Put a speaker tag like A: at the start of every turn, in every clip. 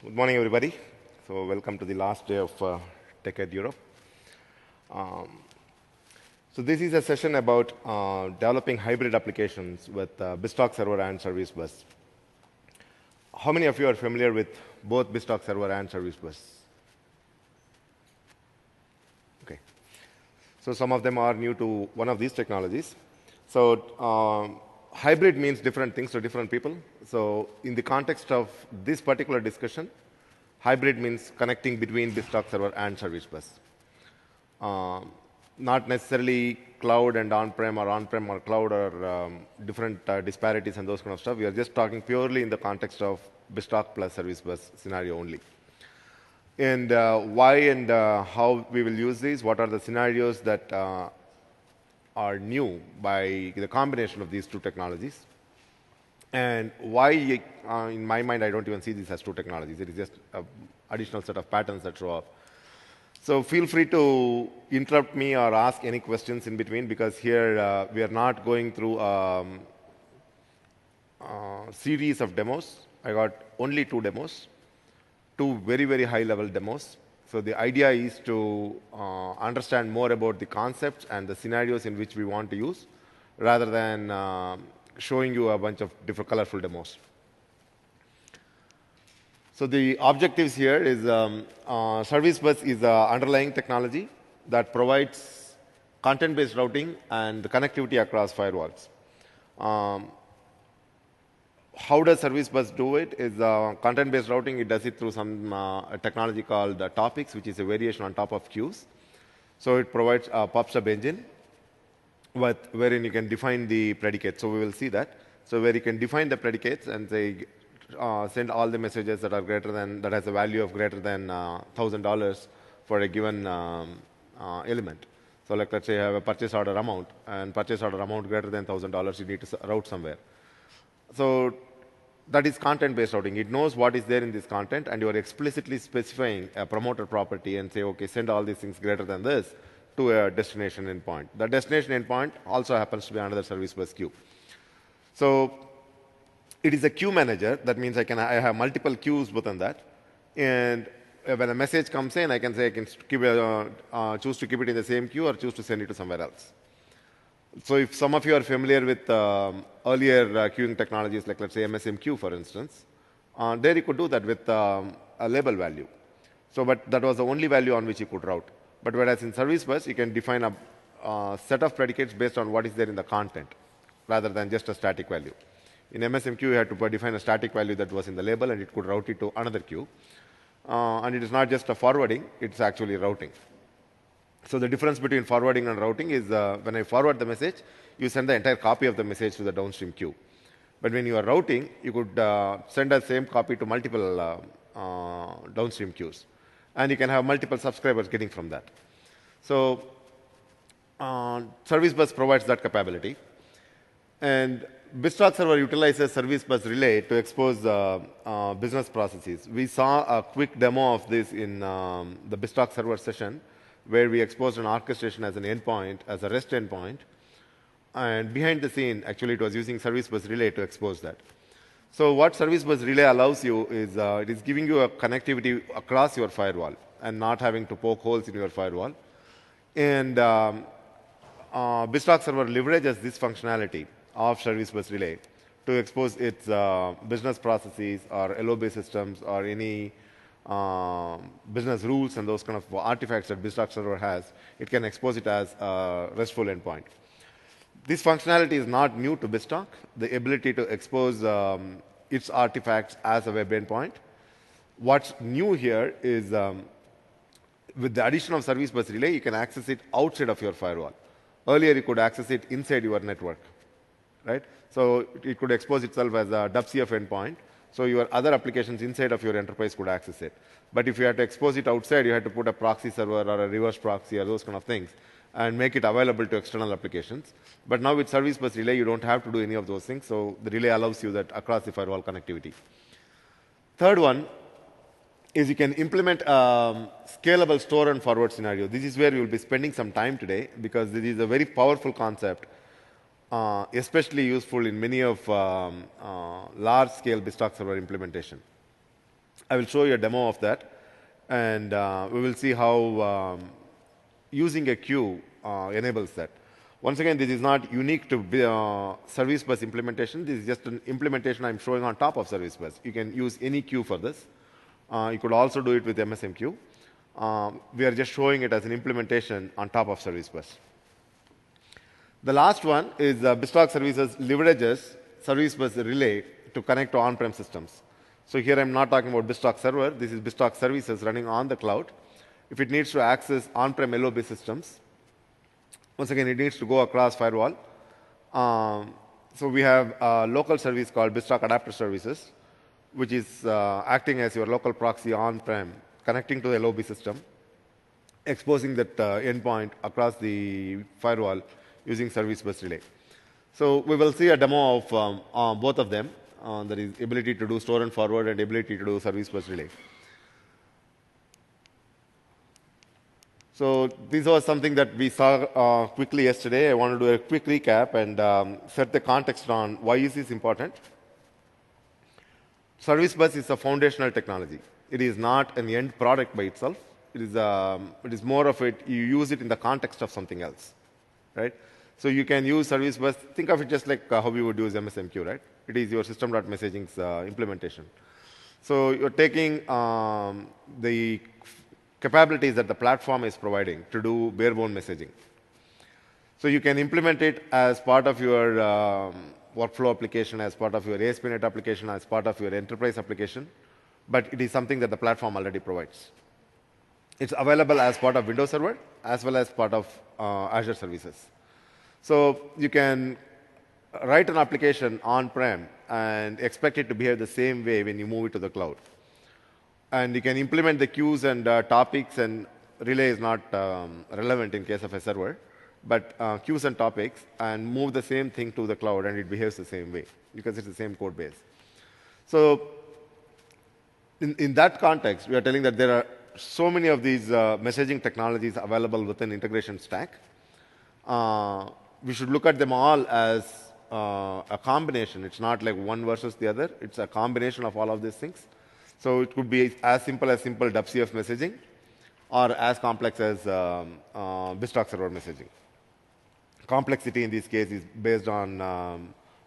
A: Good morning, everybody. So welcome to the last day of TechEd Europe. Um, so this is a session about developing hybrid applications with BizTalk server and service bus. How many of you are familiar with both BizTalk server and service bus? Okay. So some of them are new to one of these technologies. So hybrid means different things to different people. So in the context of this particular discussion, hybrid means connecting between BizTalk server and service bus. Not necessarily cloud and on-prem or cloud or different disparities and those kind of stuff. We are just talking purely in the context of BizTalk plus service bus scenario only. And why and how we will use these, what are the scenarios that are new by the combination of these two technologies. And why, in my mind, I don't even see these as two technologies. It is just an additional set of patterns that show up. So feel free to interrupt me or ask any questions in between, because here we are not going through a series of demos. I got only two demos, two very, very high-level demos. So the idea is to understand more about the concepts and the scenarios in which we want to use, rather than showing you a bunch of different colorful demos. So the objectives here is service bus is the underlying technology that provides content-based routing and connectivity across firewalls. How does service bus do it? Is content-based routing. It does it through some technology called topics, which is a variation on top of queues. So it provides a PubSub engine wherein you can define the predicates. So we will see that. So where you can define the predicates and say send all the messages that are that has a value of greater than $1,000 for a given element. So like let's say you have a purchase order amount, and purchase order amount greater than $1,000 you need to route somewhere. So that is content-based routing. It knows what is there in this content, and you are explicitly specifying a promoter property and say, okay, send all these things greater than this to a destination endpoint. The destination endpoint also happens to be another service bus queue. So it is a queue manager. That means I have multiple queues within that. And when a message comes in, I can say I can choose to keep it in the same queue or choose to send it to somewhere else. So if some of you are familiar with earlier queuing technologies, like let's say MSMQ, for instance, there you could do that with a label value. So, but that was the only value on which you could route. But whereas in service bus, you can define a set of predicates based on what is there in the content, rather than just a static value. In MSMQ, you had to define a static value that was in the label, and it could route it to another queue. And it is not just a forwarding, it's actually routing. So the difference between forwarding and routing is when I forward the message, you send the entire copy of the message to the downstream queue. But when you are routing, you could send the same copy to multiple downstream queues. And you can have multiple subscribers getting from that. So service bus provides that capability. And BizTalk server utilizes service bus relay to expose business processes. We saw a quick demo of this in the BizTalk server session, where we exposed an orchestration as an endpoint, as a REST endpoint. And behind the scene, actually, it was using service bus relay to expose that. So what service bus relay allows you is it is giving you a connectivity across your firewall and not having to poke holes in your firewall. And BizTalk server leverages this functionality of service bus relay to expose its business processes or LOB systems or any business rules and those kind of artifacts that BizTalk server has. It can expose it as a RESTful endpoint. This functionality is not new to BizTalk, the ability to expose its artifacts as a web endpoint. What's new here is with the addition of service bus relay, you can access it outside of your firewall. Earlier, you could access it inside your network, right? So it could expose itself as a WCF endpoint. So your other applications inside of your enterprise could access it. But if you had to expose it outside, you had to put a proxy server or a reverse proxy or those kind of things and make it available to external applications. But now with service bus relay, you don't have to do any of those things. So the relay allows you that across the firewall connectivity. Third one is you can implement a scalable store and forward scenario. This is where we will be spending some time today, because this is a very powerful concept, especially useful in many of large-scale BizTalk server implementation. I will show you a demo of that, and we will see how using a queue enables that. Once again, this is not unique to Service Bus implementation. This is just an implementation I'm showing on top of Service Bus. You can use any queue for this. You could also do it with MSMQ. We are just showing it as an implementation on top of Service Bus. The last one is BizTalk Services leverages Service Bus Relay to connect to on-prem systems. So here I'm not talking about BizTalk Server. This is BizTalk Services running on the cloud. If it needs to access on-prem LOB systems, once again, it needs to go across firewall. So we have a local service called BizTalk Adapter Services, which is acting as your local proxy on-prem, connecting to the LOB system, exposing that endpoint across the firewall using Service Bus Relay. So we will see a demo of both of them. That is ability to do store and forward and ability to do Service Bus Relay. So this was something that we saw quickly yesterday. I want to do a quick recap and set the context on why is this important. Service Bus is a foundational technology. It is not an end product by itself. It is more of it, you use it in the context of something else, right? So you can use Service Bus, think of it just like how we would use MSMQ, right? It is your system.messaging's implementation. So you're taking the capabilities that the platform is providing to do bare-bone messaging. So you can implement it as part of your workflow application, as part of your ASP.NET application, as part of your enterprise application, but it is something that the platform already provides. It's available as part of Windows Server, as well as part of Azure services. So you can write an application on-prem and expect it to behave the same way when you move it to the cloud. And you can implement the queues and topics, and relay is not relevant in case of a server, but queues and topics, and move the same thing to the cloud, and it behaves the same way because it's the same code base. So in that context, we are telling that there are so many of these messaging technologies available within integration stack. We should look at them all as a combination. It's not like one versus the other. It's a combination of all of these things. So it could be as simple WCF messaging, or as complex as BizTalk server messaging. Complexity in this case is based on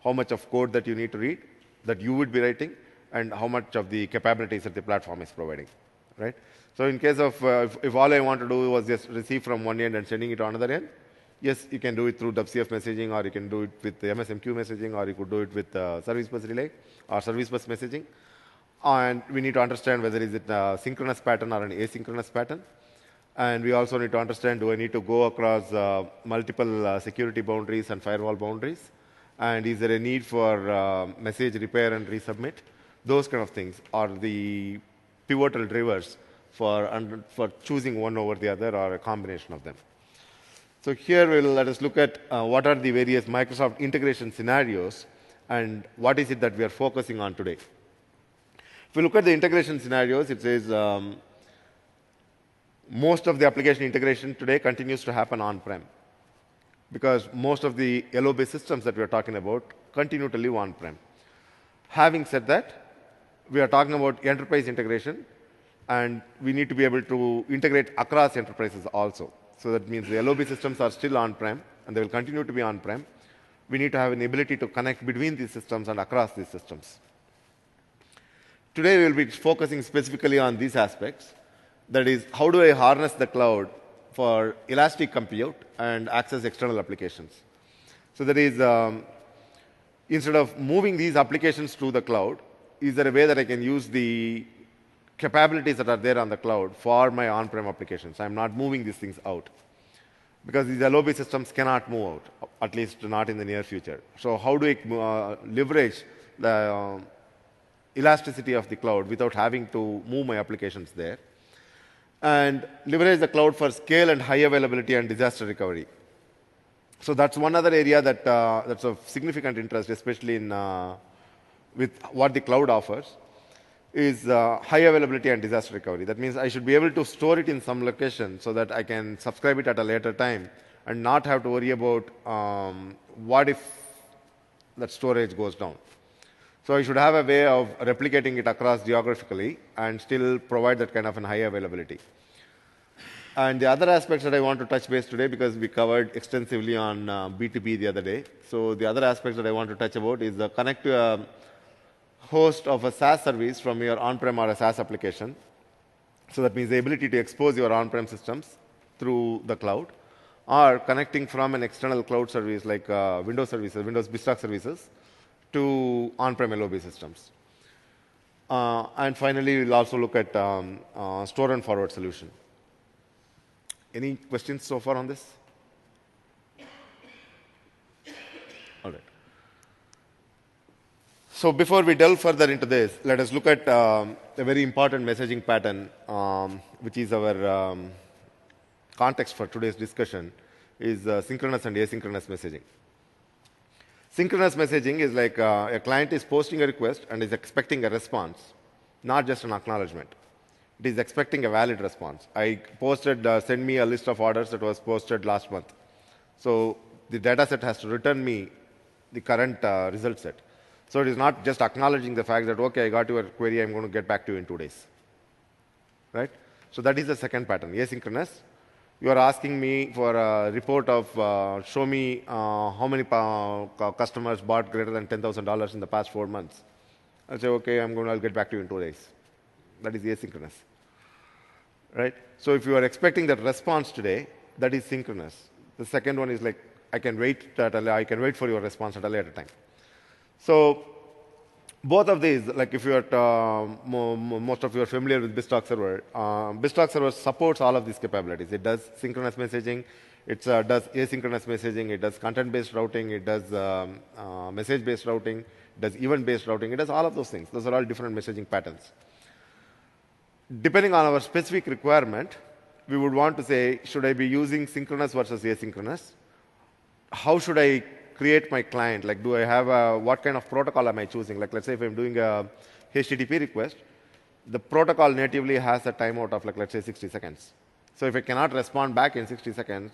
A: how much of code that you need to read, that you would be writing, and how much of the capabilities that the platform is providing, right? So in case of, if all I want to do was just receive from one end and sending it to another end, yes, you can do it through WCF messaging, or you can do it with the MSMQ messaging, or you could do it with Service Bus Relay or Service Bus messaging. And we need to understand whether is it a synchronous pattern or an asynchronous pattern. And we also need to understand, do I need to go across multiple security boundaries and firewall boundaries? And is there a need for message repair and resubmit? Those kind of things are the pivotal drivers for choosing one over the other, or a combination of them. So here let us look at what are the various Microsoft integration scenarios and what is it that we are focusing on today. If we look at the integration scenarios, it says most of the application integration today continues to happen on-prem, because most of the LOB systems that we are talking about continue to live on-prem. Having said that, we are talking about enterprise integration, and we need to be able to integrate across enterprises also. So that means the LOB systems are still on-prem, and they will continue to be on-prem. We need to have an ability to connect between these systems and across these systems. Today, we will be focusing specifically on these aspects. That is, how do I harness the cloud for elastic compute and access external applications? So that is, instead of moving these applications to the cloud, is there a way that I can use the capabilities that are there on the cloud for my on-prem applications? I'm not moving these things out, because these LOB systems cannot move out, at least not in the near future. So how do I leverage the elasticity of the cloud without having to move my applications there? And leverage the cloud for scale and high availability and disaster recovery. So that's one other area that that's of significant interest, especially in with what the cloud offers, is high availability and disaster recovery. That means I should be able to store it in some location so that I can subscribe it at a later time and not have to worry about what if that storage goes down. So I should have a way of replicating it across geographically and still provide that kind of an high availability. And the other aspects that I want to touch base today, because we covered extensively on B2B the other day. So the other aspects that I want to touch about is the connect to a host of a SaaS service from your on-prem or a SaaS application. So that means the ability to expose your on-prem systems through the cloud, or connecting from an external cloud service like Windows services, Windows BizTalk services, to on-prem LOB systems. And finally, we'll also look at store and forward solution. Any questions so far on this? All right. So before we delve further into this, let us look at a very important messaging pattern, which is our context for today's discussion, is synchronous and asynchronous messaging. Synchronous messaging is like a client is posting a request and is expecting a response, not just an acknowledgement. It is expecting a valid response. I posted, send me a list of orders that was posted last month. So the data set has to return me the current result set. So it is not just acknowledging the fact that, okay, I got your query, I'm going to get back to you in 2 days. Right? So that is the second pattern, asynchronous. You are asking me for a report of, show me how many customers bought greater than $10,000 in the past 4 months. I'll say, okay, I'll get back to you in 2 days. That is asynchronous. Right? So if you are expecting that response today, that is synchronous. The second one is like, I can wait for your response at a later time. So both of these, like if you are, most of you are familiar with BizTalk Server, BizTalk Server supports all of these capabilities. It does synchronous messaging, it does asynchronous messaging, it does content-based routing, it does message-based routing, it does event-based routing, it does all of those things. Those are all different messaging patterns. Depending on our specific requirement, we would want to say, should I be using synchronous versus asynchronous? How should I create my client? Like, do I have what kind of protocol am I choosing? Like, let's say if I'm doing a HTTP request, the protocol natively has a timeout of, like, let's say 60 seconds. So if I cannot respond back in 60 seconds,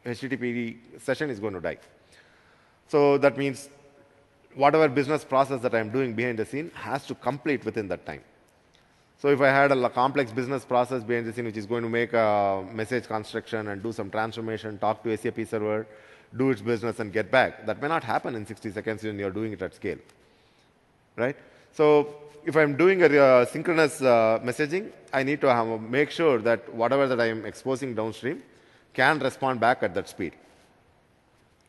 A: HTTP session is going to die. So that means whatever business process that I'm doing behind the scene has to complete within that time. So if I had a complex business process behind the scene which is going to make a message construction and do some transformation, talk to SAP server, do its business and get back, that may not happen in 60 seconds when you're doing it at scale. Right? So if I'm doing a synchronous messaging, I need to make sure that whatever that I'm exposing downstream can respond back at that speed.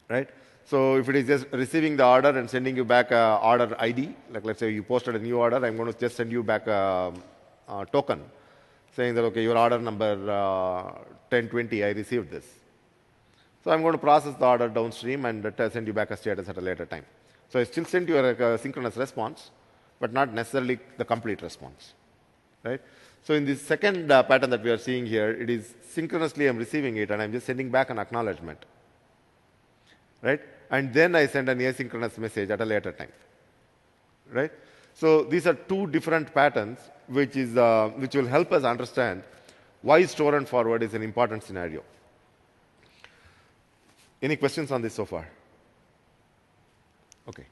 A: Right? So if it is just receiving the order and sending you back a order ID, like let's say you posted a new order, I'm going to just send you back a token saying that, okay, your order number 1020, I received this. So I'm going to process the order downstream and send you back a status at a later time. So I still send you a synchronous response, but not necessarily the complete response. Right? So in this second pattern that we are seeing here, it is synchronously I'm receiving it and I'm just sending back an acknowledgement. Right? And then I send an asynchronous message at a later time. Right? So these are two different patterns which will help us understand why store and forward is an important scenario. Any questions on this so far? Okay.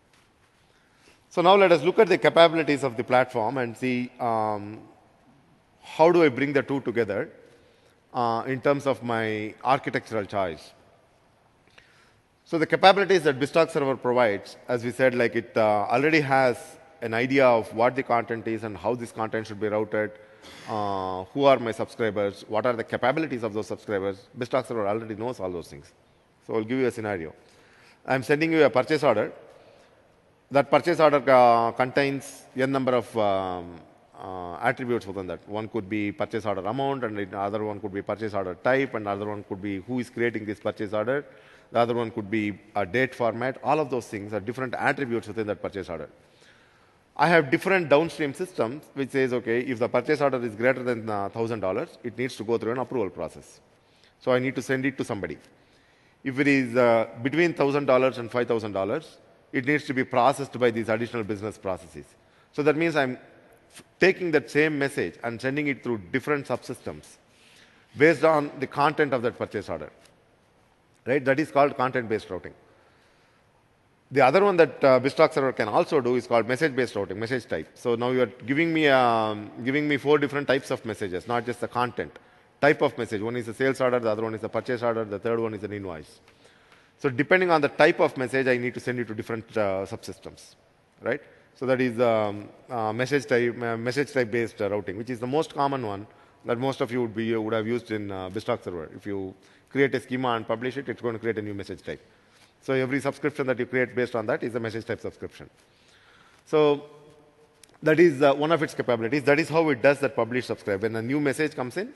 A: So now let us look at the capabilities of the platform and see how do I bring the two together in terms of my architectural choice. So the capabilities that BizTalk Server provides, as we said, like it already has an idea of what the content is and how this content should be routed, who are my subscribers, what are the capabilities of those subscribers. BizTalk Server already knows all those things. So I'll give you a scenario. I'm sending you a purchase order. That purchase order contains n number of attributes within that. One could be purchase order amount, and the other one could be purchase order type, and the other one could be who is creating this purchase order. The other one could be a date format. All of those things are different attributes within that purchase order. I have different downstream systems which says, okay, if the purchase order is greater than $1,000, it needs to go through an approval process. So I need to send it to somebody. If it is between $1,000 and $5,000, it needs to be processed by these additional business processes. So that means I'm taking that same message and sending it through different subsystems based on the content of that purchase order. Right? That is called content-based routing. The other one that BizTalk server can also do is called message-based routing, message type. So now you are giving me 4 different types of messages, not just the content. Type of message. One is a sales order, the other one is a purchase order, the third one is an invoice. So depending on the type of message, I need to send it to different subsystems, right? So that is message type based routing, which is the most common one that most of you would have used in BizTalk server. If you create a schema and publish it, it's going to create a new message type. So every subscription that you create based on that is a message type subscription. So that is one of its capabilities. That is how it does that publish subscribe. When a new message comes in,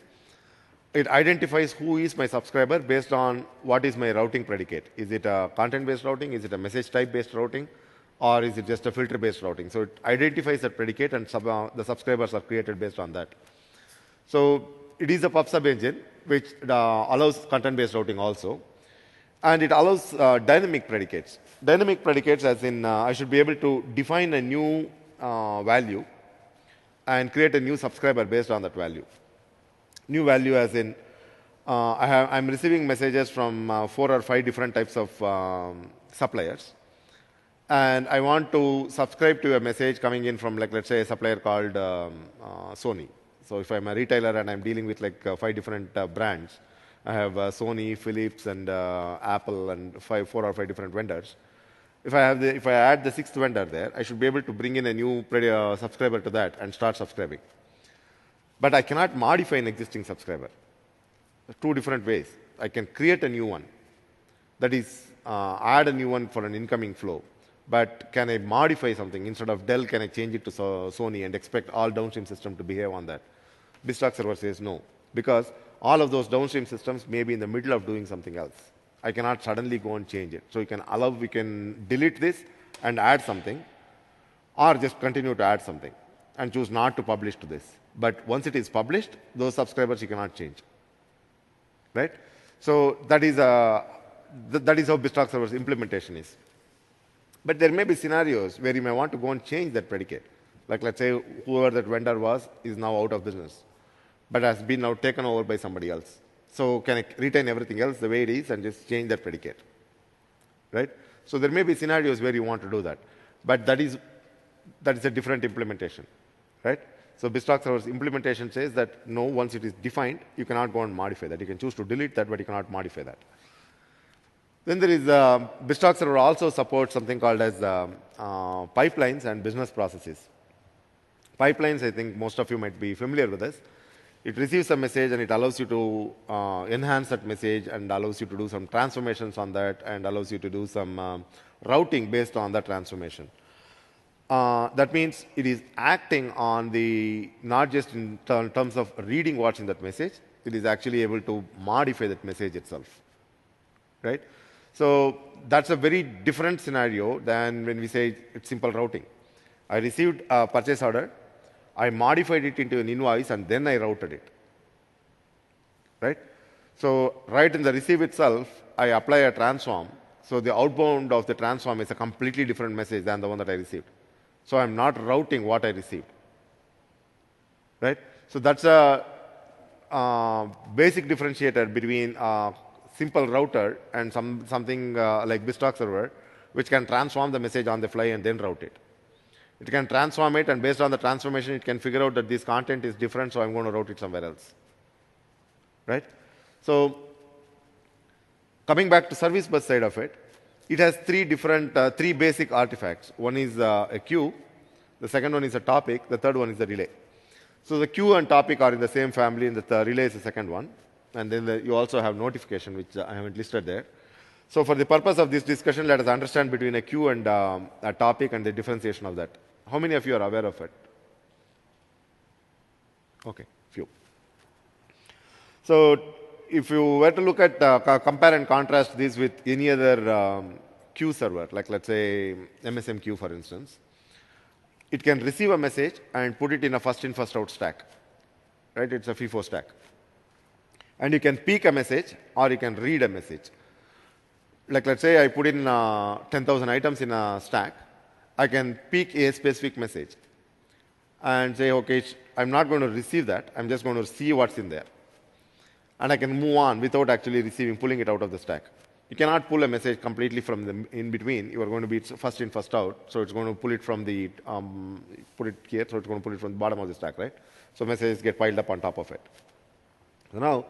A: it identifies who is my subscriber based on what is my routing predicate. Is it a content-based routing? Is it a message type-based routing? Or is it just a filter-based routing? So it identifies that predicate, and the subscribers are created based on that. So it is a PubSub engine, which allows content-based routing also. And it allows dynamic predicates. Dynamic predicates as in I should be able to define a new value and create a new subscriber based on that value. New value as in I'm receiving messages from 4 or 5 different types of suppliers. And I want to subscribe to a message coming in from, like, let's say, a supplier called Sony. So if I'm a retailer and I'm dealing with like 5 different brands, I have Sony, Philips, and Apple, and 4 or 5 different vendors. If I add the 6th vendor there, I should be able to bring in a new subscriber to that and start subscribing. But I cannot modify an existing subscriber. There's 2 different ways. I can create a new one. That is, add a new one for an incoming flow. But can I modify something? Instead of Dell, can I change it to Sony and expect all downstream system to behave on that? BizTalk server says no, because all of those downstream systems may be in the middle of doing something else. I cannot suddenly go and change it. So we can delete this and add something, or just continue to add something and choose not to publish to this. But once it is published, those subscribers you cannot change, right? So that is how BizTalk server's implementation is. But there may be scenarios where you may want to go and change that predicate. Like, let's say whoever that vendor was is now out of business, but has been now taken over by somebody else. So can I retain everything else the way it is and just change that predicate, right? So there may be scenarios where you want to do that, but that is a different implementation, right? So BizTalk server's implementation says that no, once it is defined, you cannot go and modify that. You can choose to delete that, but you cannot modify that. Then there is BizTalk server also supports something called as pipelines and business processes. Pipelines, I think most of you might be familiar with this. It receives a message and it allows you to enhance that message and allows you to do some transformations on that and allows you to do some routing based on that transformation. That means it is acting on not just in terms of reading what's in that message, it is actually able to modify that message itself, right? So that's a very different scenario than when we say it's simple routing. I received a purchase order, I modified it into an invoice, and then I routed it, right? So right in the receive itself, I apply a transform. So the outbound of the transform is a completely different message than the one that I received. So I'm not routing what I received, right? So that's a basic differentiator between simple router and something like BizTalk server, which can transform the message on the fly and then route it. It can transform it, and based on the transformation, it can figure out that this content is different, so I'm going to route it somewhere else, right? So coming back to service bus side of it, it has 3 basic artifacts. One is a queue, the second one is a topic, the third one is a relay. So the queue and topic are in the same family, and the relay is the second one. And then you also have notification, which I haven't listed there. So for the purpose of this discussion, let us understand between a queue and a topic and the differentiation of that. How many of you are aware of it? Okay, few. So if you were to look at, compare and contrast this with any other queue server, like let's say MSM queue, for instance, it can receive a message and put it in a first in, first out stack, right? It's a FIFO stack. And you can peek a message or you can read a message. Like let's say I put in 10,000 items in a stack, I can peek a specific message and say, okay, I'm not going to receive that, I'm just going to see what's in there. And I can move on without actually pulling it out of the stack. So I can move on without actually receiving, pulling it out of the stack. So I can move on without actually receiving, pulling it out of the stack. You cannot pull a message completely from the in between. You are going to be first in, first out. So it's going to pull it from the, put it here, so it's going to pull it from the bottom of the stack, right? So messages get piled up on top of it. So now,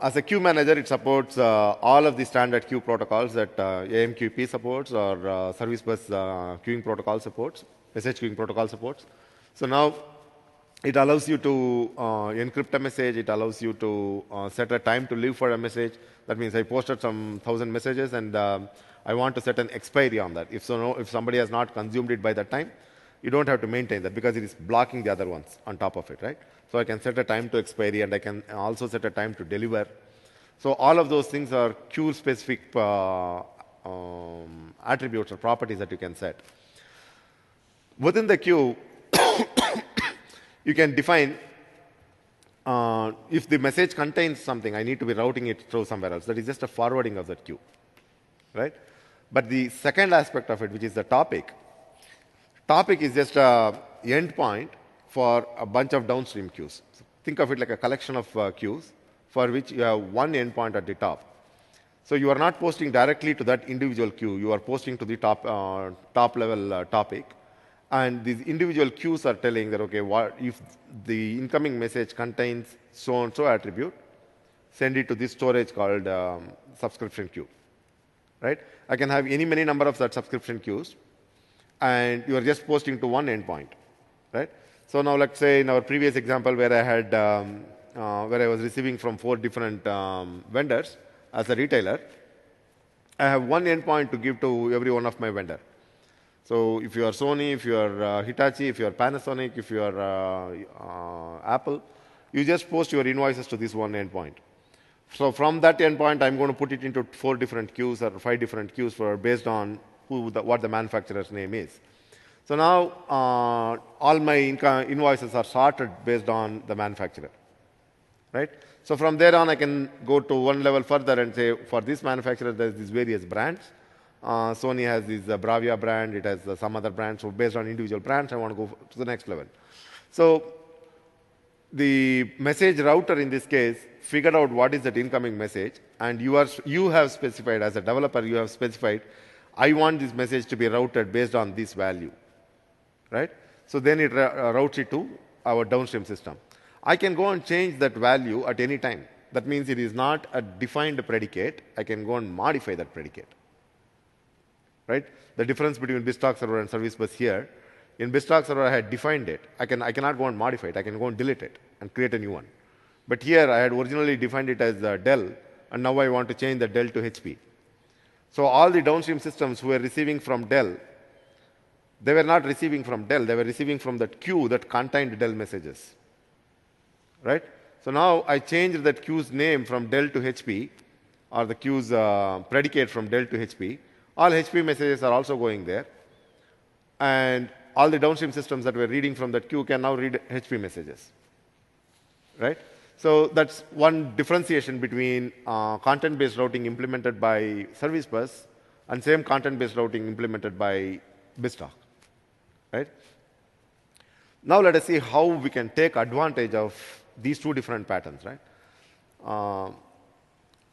A: as a queue manager, it supports all of the standard queue protocols that AMQP supports or Service Bus queuing protocol supports, message queuing protocol supports. So now, it allows you to encrypt a message. It allows you to set a time to live for a message. That means I posted some 1,000 messages, and I want to set an expiry on that. If somebody has not consumed it by that time, you don't have to maintain that because it is blocking the other ones on top of it, right? So I can set a time to expiry, and I can also set a time to deliver. So all of those things are queue-specific attributes or properties that you can set. Within the queue, you can define if the message contains something, I need to be routing it through somewhere else. That is just a forwarding of that queue, right? But the second aspect of it, which is the topic is just a endpoint for a bunch of downstream queues. So think of it like a collection of queues for which you have one endpoint at the top. So you are not posting directly to that individual queue. You are posting to the top level topic. And these individual queues are telling that, okay, what if the incoming message contains so-and-so attribute, send it to this storage called subscription queue, right? I can have many number of such subscription queues, and you are just posting to one endpoint, right? So now let's say in our previous example where I had, where I was receiving from 4 different vendors as a retailer, I have one endpoint to give to every one of my vendor. So if you are Sony, if you are Hitachi, if you are Panasonic, if you are Apple, you just post your invoices to this one endpoint. So from that endpoint, I'm going to put it into 4 different queues or 5 different queues based on what the manufacturer's name is. So now all my invoices are sorted based on the manufacturer, right? So from there on, I can go to one level further and say, for this manufacturer, there's these various brands. Sony has this Bravia brand, it has some other brands. So based on individual brands, I want to go to the next level. So the message router in this case figured out what is that incoming message, and you have specified, as a developer, you have specified, I want this message to be routed based on this value, right? So then it routes it to our downstream system. I can go and change that value at any time. That means it is not a defined predicate. I can go and modify that predicate. Right? The difference between BizTalk server and Service Bus here, in BizTalk server I had defined it. I cannot go and modify it. I can go and delete it and create a new one. But here I had originally defined it as Dell, and now I want to change the Dell to HP. So all the downstream systems who were receiving from Dell, they were not receiving from Dell. They were receiving from that queue that contained Dell messages. Right? So now I changed that queue's name from Dell to HP, or the queue's predicate from Dell to HP. All HP messages are also going there. And all the downstream systems that were reading from that queue can now read HP messages. Right? So that's one differentiation between content-based routing implemented by Service Bus and same content-based routing implemented by BizTalk. Right? Now let us see how we can take advantage of these 2 different patterns. Right?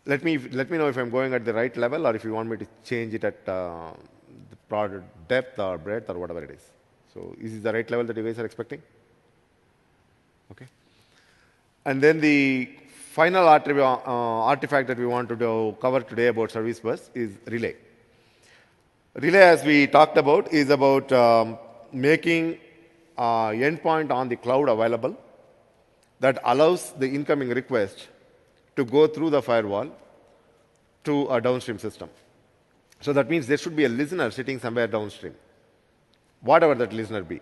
A: Let me know if I'm going at the right level or if you want me to change it at the product depth or breadth or whatever it is. So is this the right level that you guys are expecting? Okay. And then the final artifact that we want to cover today about Service Bus is relay. Relay, as we talked about, is about making endpoint on the cloud available that allows the incoming request to go through the firewall to a downstream system. So that means there should be a listener sitting somewhere downstream, whatever that listener be,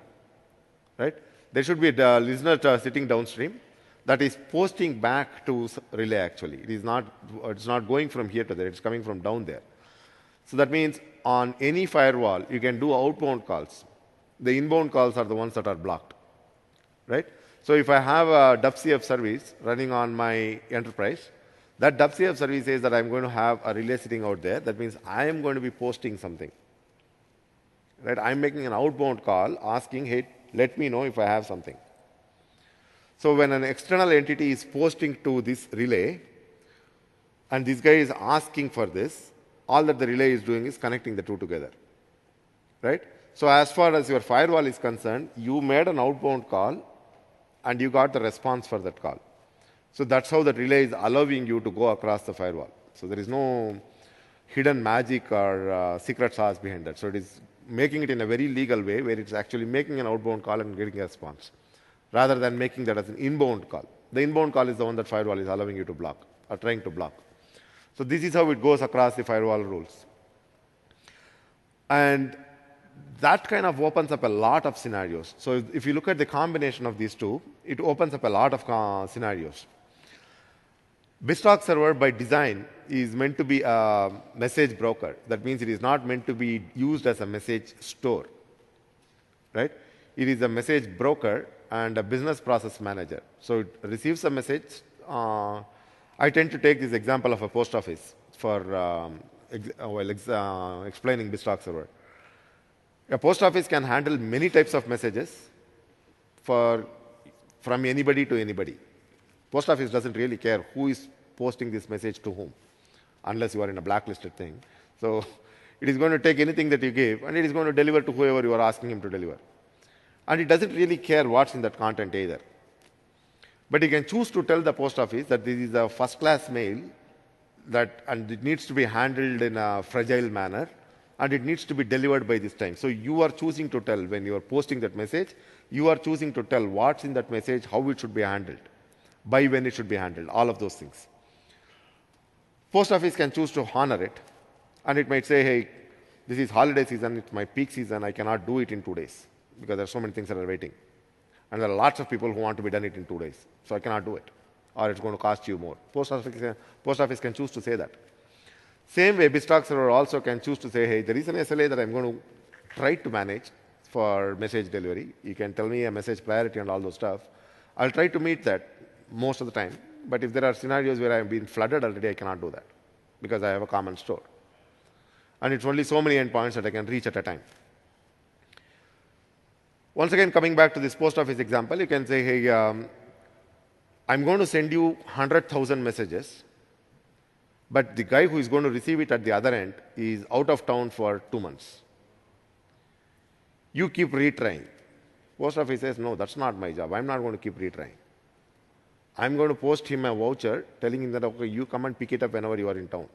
A: right? There should be a listener sitting downstream that is posting back to relay actually. It's not going from here to there, it's coming from down there. So that means on any firewall, you can do outbound calls. The inbound calls are the ones that are blocked, right? So if I have a WCF service running on my enterprise, that WCF service says that I'm going to have a relay sitting out there. That means I am going to be posting something. Right? I'm making an outbound call asking, hey, let me know if I have something. So when an external entity is posting to this relay, and this guy is asking for this, all that the relay is doing is connecting the two together, right? So as far as your firewall is concerned, you made an outbound call, and you got the response for that call. So that's how the relay is allowing you to go across the firewall. So there is no hidden magic or secret sauce behind that. So it is making it in a very legal way where it's actually making an outbound call and getting a response, rather than making that as an inbound call. The inbound call is the one that firewall is allowing you to block or trying to block. So this is how it goes across the firewall rules. And that kind of opens up a lot of scenarios. So if you look at the combination of these two, it opens up a lot of scenarios. BizTalk server by design is meant to be a message broker. That means it is not meant to be used as a message store, right? It is a message broker and a business process manager. So it receives a message. I tend to take this example of a post office for explaining BizTalk server. A post office can handle many types of messages from anybody to anybody. Post office doesn't really care who is posting this message to whom, unless you are in a blacklisted thing. So it is going to take anything that you give, and it is going to deliver to whoever you are asking him to deliver. And it doesn't really care what's in that content either. But you can choose to tell the post office that this is a first-class mail, and it needs to be handled in a fragile manner, and it needs to be delivered by this time. So you are choosing to tell, when you are posting that message, you are choosing to tell what's in that message, how it should be handled, by when it should be handled, all of those things. Post office can choose to honor it, and it might say, hey, this is holiday season, it's my peak season, I cannot do it in 2 days, because there are so many things that are waiting. And there are lots of people who want to be done it in 2 days, so I cannot do it, or it's going to cost you more. Post office can choose to say that. Same way, BizTalk server also can choose to say, hey, there is an SLA that I'm going to try to manage for message delivery. You can tell me a message priority and all those stuff. I'll try to meet that most of the time. But if there are scenarios where I've been flooded already, I cannot do that because I have a common store. And it's only so many endpoints that I can reach at a time. Once again, coming back to this post office example, you can say, hey, I'm going to send you 100,000 messages, but the guy who is going to receive it at the other end is out of town for 2 months. You keep retrying. Post office says, no, that's not my job. I'm not going to keep retrying. I'm going to post him a voucher telling him that, okay, you come and pick it up whenever you are in town.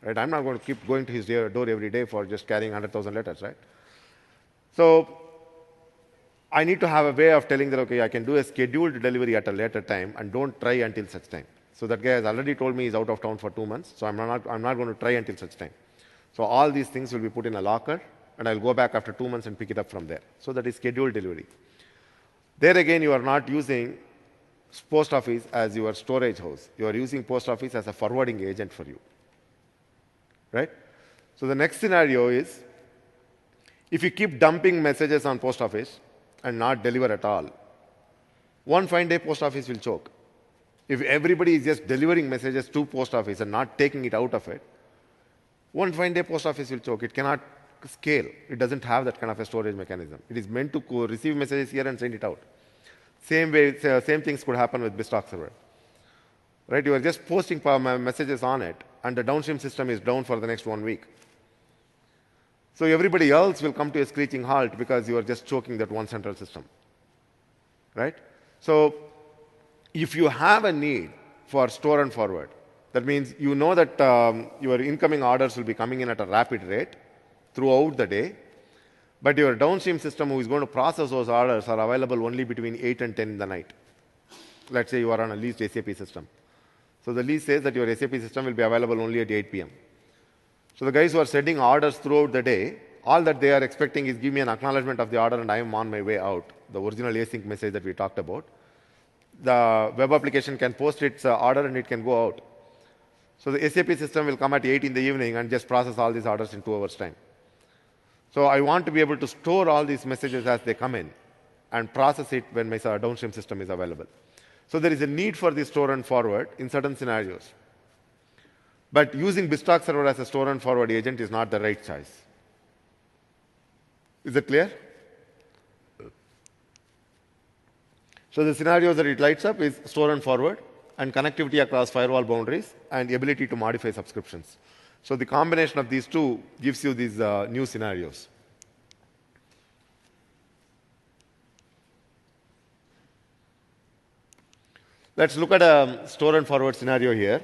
A: Right? I'm not going to keep going to his door every day for just carrying 100,000 letters, right? So I need to have a way of telling that, okay, I can do a scheduled delivery at a later time and don't try until such time. So that guy has already told me he's out of town for 2 months, so I'm not going to try until such time. So all these things will be put in a locker, and I'll go back after 2 months and pick it up from there. So that is scheduled delivery. There again, you are not using post office as your storage house. You are using post office as a forwarding agent for you. Right? So the next scenario is, if you keep dumping messages on post office and not deliver at all, one fine day post office will choke. If everybody is just delivering messages to post office and not taking it out of it, one fine day post office will choke. It cannot scale. It doesn't have that kind of a storage mechanism. It is meant to receive messages here and send it out. Same way, same things could happen with BizTalk server. Right? You are just posting messages on it, and the downstream system is down for the next 1 week. So everybody else will come to a screeching halt because you are just choking that one central system. Right? So if you have a need for store and forward, that means you know that your incoming orders will be coming in at a rapid rate throughout the day, but your downstream system who is going to process those orders are available only between 8 and 10 in the night. Let's say you are on a leased SAP system. So the lease says that your SAP system will be available only at 8 p.m. So the guys who are sending orders throughout the day, all that they are expecting is give me an acknowledgement of the order and I am on my way out, the original async message that we talked about. The web application can post its order and it can go out. So the SAP system will come at 8 in the evening and just process all these orders in 2 hours' time. So I want to be able to store all these messages as they come in and process it when my downstream system is available. So there is a need for the store and forward in certain scenarios. But using BizTalk server as a store and forward agent is not the right choice. Is that clear? So the scenarios that it lights up is store and forward and connectivity across firewall boundaries, and the ability to modify subscriptions. So the combination of these two gives you these new scenarios. Let's look at a store and forward scenario here.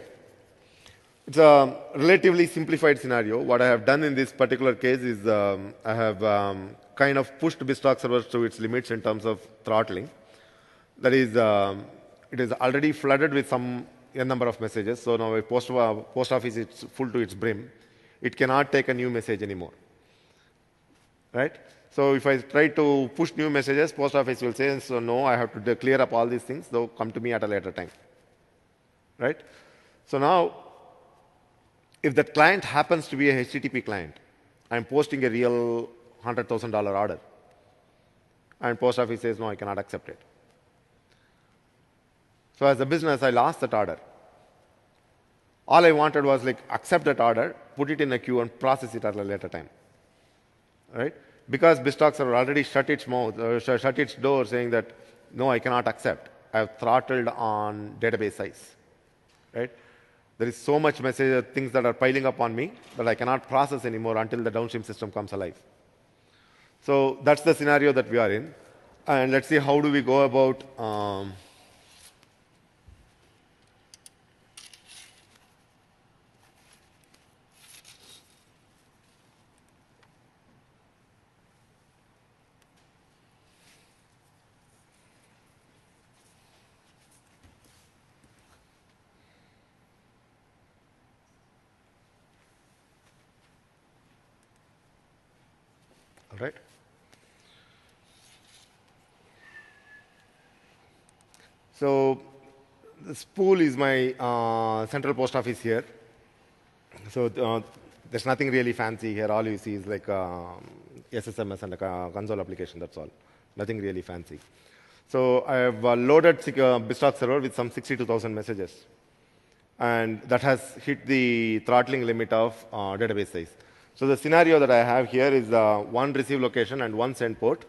A: It's a relatively simplified scenario. What I have done in this particular case is I have kind of pushed BizTalk servers to its limits in terms of throttling. That is, it is already flooded with some n number of messages. So now a post office is full to its brim. It cannot take a new message anymore. Right? So if I try to push new messages, post office will say, so no, I have to clear up all these things, so come to me at a later time. Right? So now, if that client happens to be a HTTP client, I'm posting a real $100,000 order, and post office says, no, I cannot accept it. So as a business, I lost that order. All I wanted was like accept that order, put it in a queue, and process it at a later time. Right? Because BizTalk server already shut its mouth, shut its door, saying that no, I cannot accept. I have throttled on database size. Right? There is so much message, things that are piling up on me that I cannot process anymore until the downstream system comes alive. So that's the scenario that we are in. And let's see how do we go about all right. So this pool is my central post office here. So there's nothing really fancy here. All you see is like SSMS and a console application, that's all. Nothing really fancy. So I have loaded BizTalk server with some 62,000 messages. And that has hit the throttling limit of database size. So the scenario that I have here is one receive location and one send port.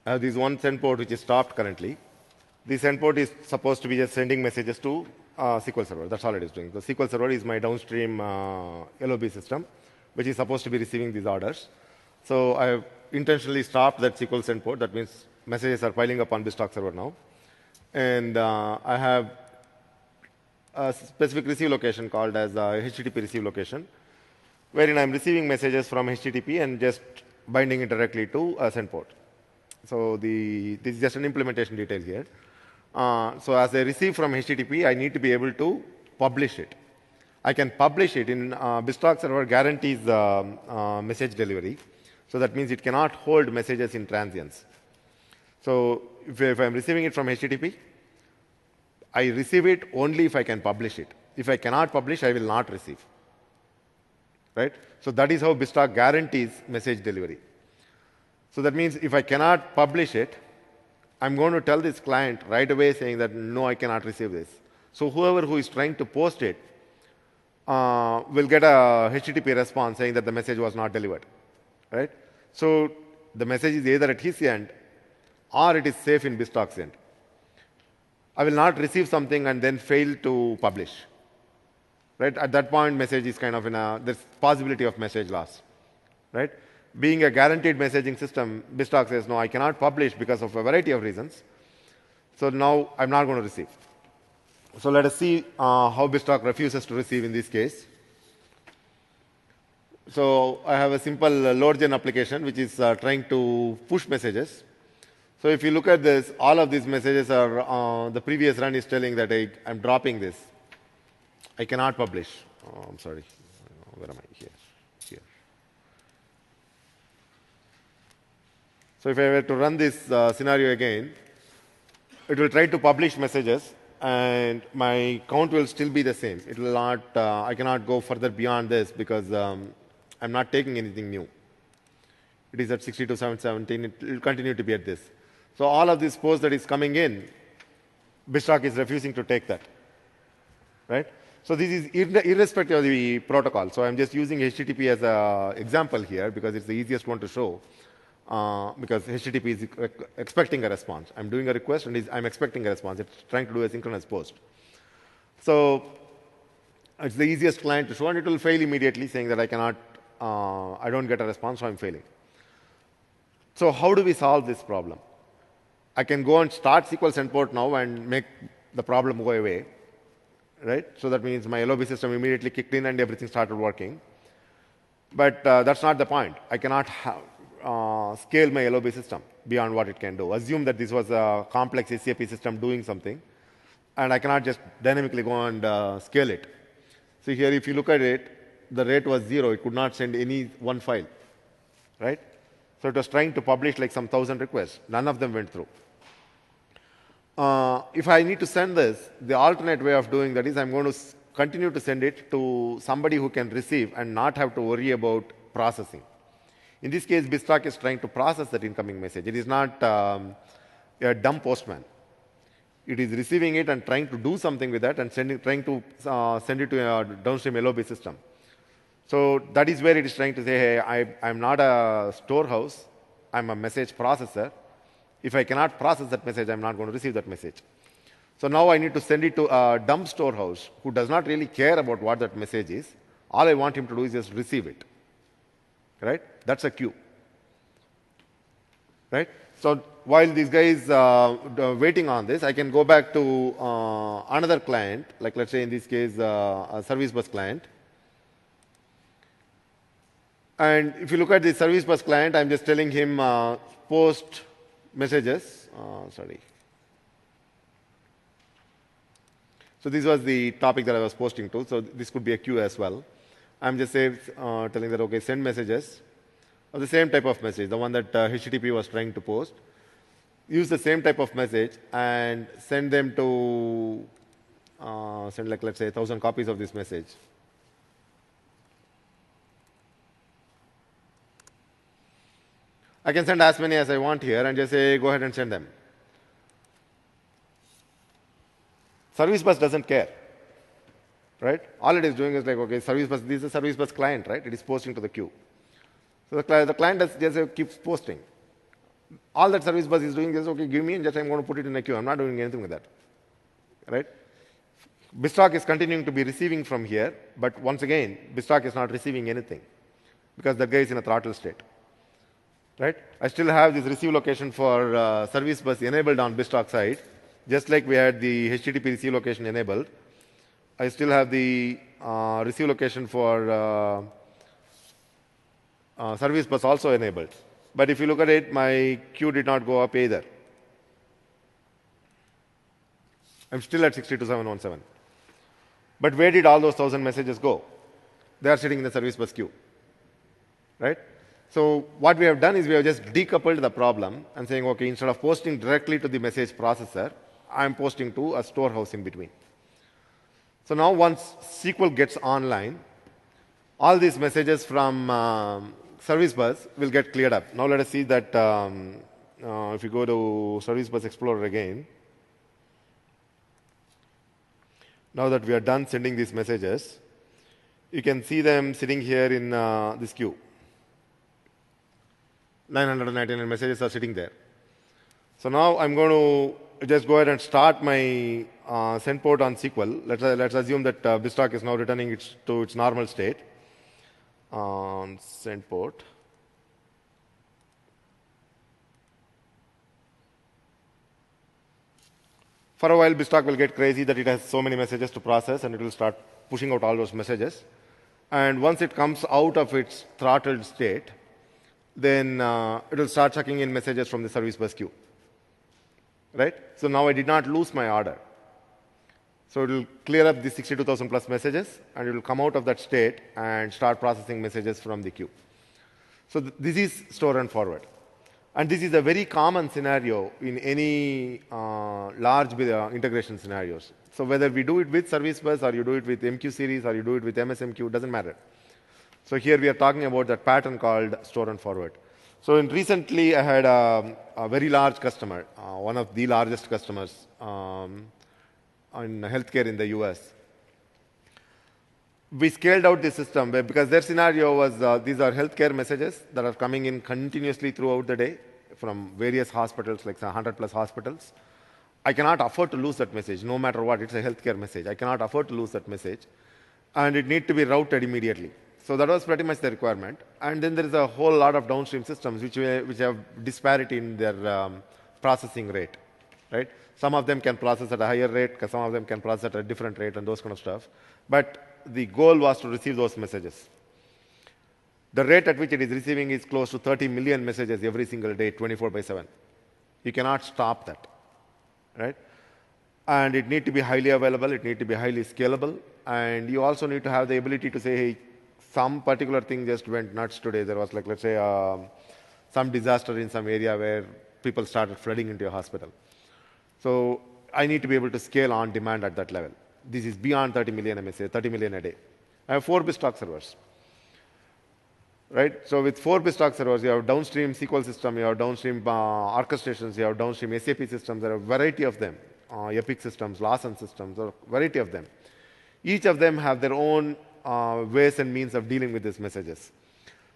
A: I have this one send port which is stopped currently. The send port is supposed to be just sending messages to SQL Server. That's all it is doing. The SQL Server is my downstream LOB system, which is supposed to be receiving these orders. So I have intentionally stopped that SQL send port. That means messages are piling up on BizTalk server now. And I have a specific receive location called as HTTP receive location, wherein I'm receiving messages from HTTP and just binding it directly to a send port. So this is just an implementation detail here. So as I receive from HTTP, I need to be able to publish it. I can publish it in BizTalk server guarantees message delivery. So that means it cannot hold messages in transients. So if I'm receiving it from HTTP, I receive it only if I can publish it. If I cannot publish, I will not receive. Right? So that is how BizTalk guarantees message delivery. So that means if I cannot publish it, I'm going to tell this client right away saying that, no, I cannot receive this. So whoever who is trying to post it will get a HTTP response saying that the message was not delivered. Right? So the message is either at his end or it is safe in BizTalk's end. I will not receive something and then fail to publish. Right? At that point, message is kind of there's possibility of message loss. Right? Being a guaranteed messaging system, BizTalk says, no, I cannot publish because of a variety of reasons. So now I'm not going to receive. So let us see how BizTalk refuses to receive in this case. So I have a simple load gen application which is trying to push messages. So if you look at this, all of these messages are, the previous run is telling that I'm dropping this. I cannot publish. Oh, I'm sorry. Where am I? Here. So if I were to run this scenario again, it will try to publish messages and my count will still be the same. It will not, I cannot go further beyond this because I'm not taking anything new. It is at 62,717. It will continue to be at this. So all of this post that is coming in, BizTalk is refusing to take that. Right? So this is irrespective of the protocol. So I'm just using HTTP as an example here because it's the easiest one to show. Because HTTP is expecting a response. I'm doing a request and I'm expecting a response. It's trying to do a synchronous post. So it's the easiest client to show, and it will fail immediately, saying that I don't get a response, so I'm failing. So how do we solve this problem? I can go and start SQL send port now and make the problem go away, right? So that means my LOB system immediately kicked in and everything started working. But that's not the point. I cannot scale my LOB system beyond what it can do. Assume that this was a complex SAP system doing something, and I cannot just dynamically go and scale it. So here, if you look at it, the rate was 0. It could not send any one file, right? So it was trying to publish like some 1,000 requests. None of them went through. If I need to send this, the alternate way of doing that is I'm going to continue to send it to somebody who can receive and not have to worry about processing. In this case, BizTalk is trying to process that incoming message. It is not a dumb postman. It is receiving it and trying to do something with that and trying to send it to a downstream LOB system. So that is where it is trying to say, hey, I'm not a storehouse. I'm a message processor. If I cannot process that message, I'm not going to receive that message. So now I need to send it to a dumb storehouse who does not really care about what that message is. All I want him to do is just receive it. Right? That's a queue. Right? So while these guys waiting on this, I can go back to another client, like let's say in this case a service bus client. And if you look at the service bus client, I'm just telling him post messages. So this was the topic that I was posting to. So this could be a queue as well. I'm just telling that, okay, send messages of the same type of message, the one that HTTP was trying to post. Use the same type of message and send them to send like, let's say, 1,000 copies of this message. I can send as many as I want here and just say, go ahead and send them. Service bus doesn't care. Right? All it is doing is like, okay, service bus, this is a service bus client, right? It is posting to the queue. So the client just keeps posting. All that service bus is doing is, okay, give me and just I'm going to put it in a queue. I'm not doing anything with that. Right? BizTalk is continuing to be receiving from here, but once again, BizTalk is not receiving anything because the guy is in a throttle state. Right? I still have this receive location for service bus enabled on BizTalk side, just like we had the HTTP receive location enabled. I still have the receive location for service bus also enabled. But if you look at it, my queue did not go up either. I'm still at 62,717. But where did all those 1,000 messages go? They are sitting in the service bus queue. Right? So what we have done is we have just decoupled the problem and saying, okay, instead of posting directly to the message processor, I'm posting to a storehouse in between. So now once SQL gets online, all these messages from Service Bus will get cleared up. Now let us see that if you go to Service Bus Explorer again, now that we are done sending these messages, you can see them sitting here in this queue. 999 messages are sitting there. So now I'm going to just go ahead and start my send port on SQL. Let's assume that BizTalk is now returning to its normal state on send port. For a while, BizTalk will get crazy that it has so many messages to process, and it will start pushing out all those messages. And once it comes out of its throttled state, then it will start chucking in messages from the service bus queue. Right? So now I did not lose my order. So it will clear up the 62,000 plus messages, and it will come out of that state and start processing messages from the queue. So this is store and forward. And this is a very common scenario in any large integration scenarios. So whether we do it with service bus, or you do it with MQ series, or you do it with MSMQ, doesn't matter. So here we are talking about that pattern called store and forward. So recently I had a very large customer, one of the largest customers in healthcare in the US. We scaled out the system because their scenario was these are healthcare messages that are coming in continuously throughout the day from various hospitals, like 100 plus hospitals. I cannot afford to lose that message, no matter what. It's a healthcare message. I cannot afford to lose that message. And it needs to be routed immediately. So that was pretty much the requirement. And then there is a whole lot of downstream systems which have disparity in their processing rate, right? Some of them can process at a higher rate, some of them can process at a different rate and those kind of stuff. But the goal was to receive those messages. The rate at which it is receiving is close to 30 million messages every single day, 24/7. You cannot stop that, right? And it needs to be highly available, it needs to be highly scalable, and you also need to have the ability to say, hey, some particular thing just went nuts today. There was, like, let's say, some disaster in some area where people started flooding into a hospital. So I need to be able to scale on demand at that level. This is beyond 30 million MSA, 30 million a day. I have 4 BizTalk servers, right? So with 4 BizTalk servers, you have downstream SQL system, you have downstream orchestrations, you have downstream SAP systems. There are a variety of them, Epic systems, Lawson systems, there are a variety of them. Each of them have their own ways and means of dealing with these messages.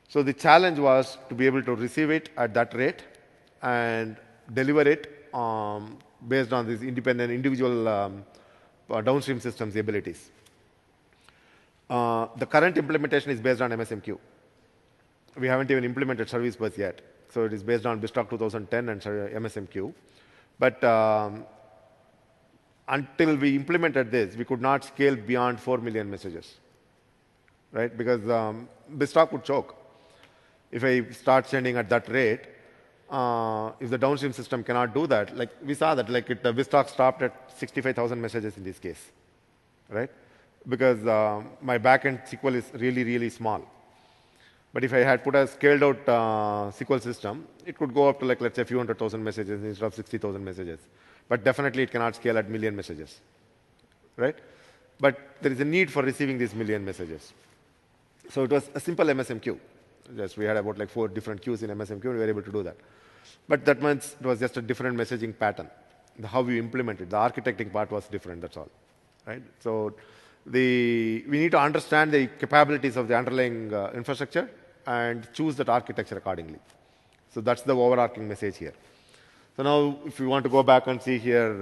A: So the challenge was to be able to receive it at that rate and deliver it based on these independent individual downstream systems abilities. The current implementation is based on MSMQ. We haven't even implemented Service Bus yet. So it is based on BizTalk 2010 and MSMQ. But until we implemented this, we could not scale beyond 4 million messages, right? Because BizTalk would choke. If I start sending at that rate, if the downstream system cannot do that, like we saw that, like the BizTalk stopped at 65,000 messages in this case, right? Because my backend SQL is really, really small. But if I had put a scaled out SQL system, it could go up to, like, let's say, a few 100,000 messages instead of 60,000 messages. But definitely it cannot scale at million messages, right? But there is a need for receiving these million messages. So it was a simple MSMQ. Just we had about like 4 different queues in MSMQ, and we were able to do that. But that means it was just a different messaging pattern. How you implement it, the architecting part was different, that's all, right? So we need to understand the capabilities of the underlying infrastructure and choose that architecture accordingly. So that's the overarching message here. So now if you want to go back and see here,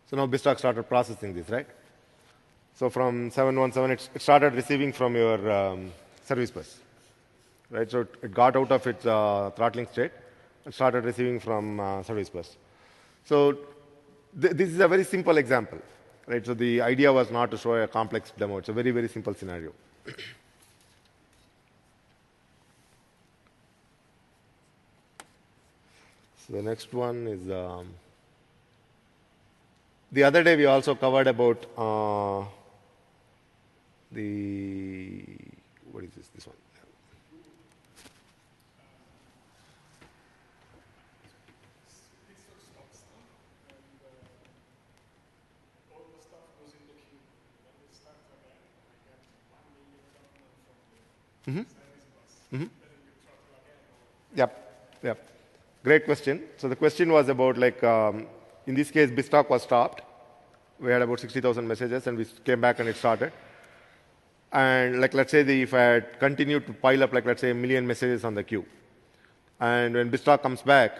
A: so now BizTalk started processing this, right? So from 717, it started receiving from your service bus, right? So it got out of its throttling state and started receiving from service bus. So this is a very simple example, right? So the idea was not to show a complex demo. It's a very, very simple scenario. So the next one is the other day we also covered about what is this? This one. Yep. Great question. So the question was about, like, in this case, BizTalk was stopped. We had about 60,000 messages, and we came back and it started. And, like, let's say if I had continued to pile up, like, let's say, 1 million messages on the queue, and when BizTalk comes back,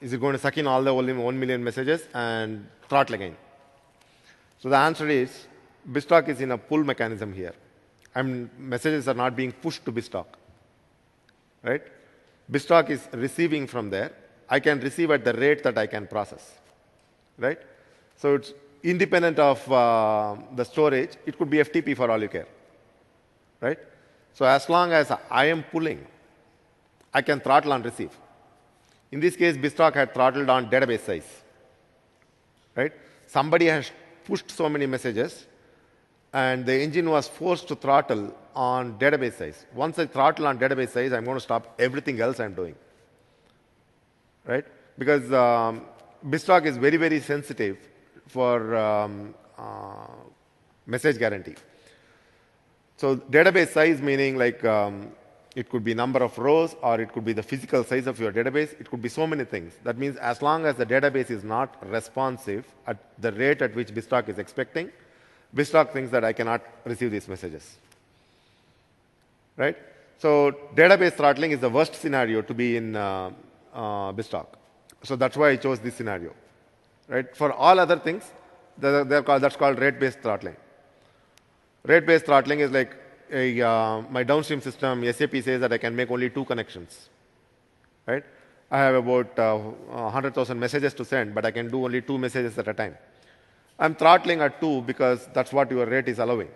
A: is it going to suck in all the only 1 million messages and throttle again? So the answer is, BizTalk is in a pull mechanism here. And messages are not being pushed to BizTalk, right? BizTalk is receiving from there. I can receive at the rate that I can process, right? So it's independent of the storage. It could be FTP for all you care, right? So as long as I am pulling, I can throttle and receive. In this case, BizTalk had throttled on database size, right? Somebody has pushed so many messages, and the engine was forced to throttle on database size. Once I throttle on database size, I'm going to stop everything else I'm doing, right? Because BizTalk is very, very sensitive for message guarantee. So database size meaning like it could be number of rows or it could be the physical size of your database. It could be so many things. That means as long as the database is not responsive at the rate at which BizTalk is expecting, BizTalk thinks that I cannot receive these messages. Right? So database throttling is the worst scenario to be in BizTalk. So that's why I chose this scenario. Right? For all other things, that's called rate-based throttling. Rate-based throttling is like my downstream system, SAP says that I can make only 2 connections. Right? I have about 100,000 messages to send, but I can do only 2 messages at a time. I'm throttling at 2 because that's what your rate is allowing.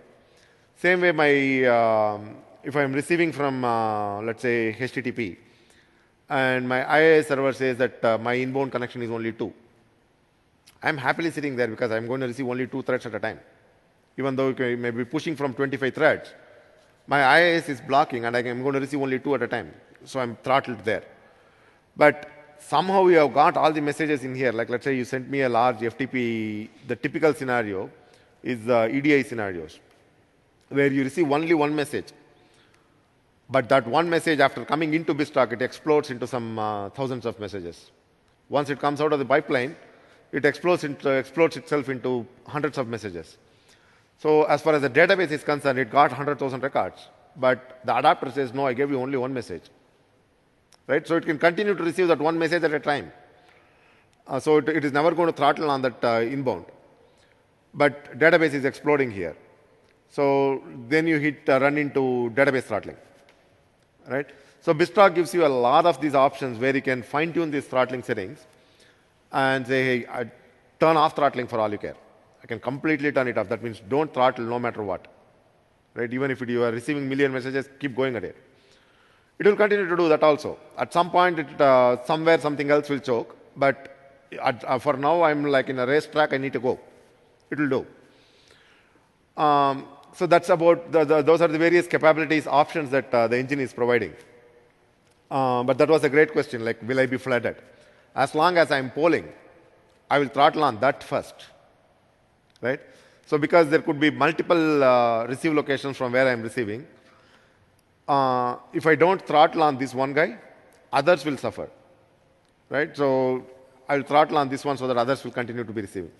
A: Same way, if I'm receiving from, let's say, HTTP, and my IIS server says that my inbound connection is only 2, I'm happily sitting there because I'm going to receive only 2 threads at a time. Even though you may be pushing from 25 threads, my IIS is blocking and I'm going to receive only 2 at a time. So I'm throttled there. But somehow you have got all the messages in here. Like let's say you sent me a large FTP, the typical scenario is EDI scenarios, where you receive only 1 message. But that 1 message, after coming into BizTalk, it explodes into some thousands of messages. Once it comes out of the pipeline, it explodes itself into hundreds of messages. So as far as the database is concerned, it got 100,000 records. But the adapter says, no, I gave you only 1 message. Right? So it can continue to receive that 1 message at a time. So it is never going to throttle on that inbound. But database is exploding here. So then you run into database throttling. Right? So BizTalk gives you a lot of these options where you can fine-tune these throttling settings and say, hey, I turn off throttling for all you care. I can completely turn it off. That means don't throttle no matter what. Right? Even if you are receiving million messages, keep going at it. It will continue to do that also. At some point, somewhere something else will choke. But for now, I'm like in a racetrack. I need to go. It will do. So that's about those are the various capabilities, options that the engine is providing. But that was a great question. Like, will I be flooded? As long as I'm polling, I will throttle on that first. Right? So because there could be multiple receive locations from where I'm receiving, if I don't throttle on this one guy, others will suffer. Right? So I'll throttle on this one so that others will continue to be receiving.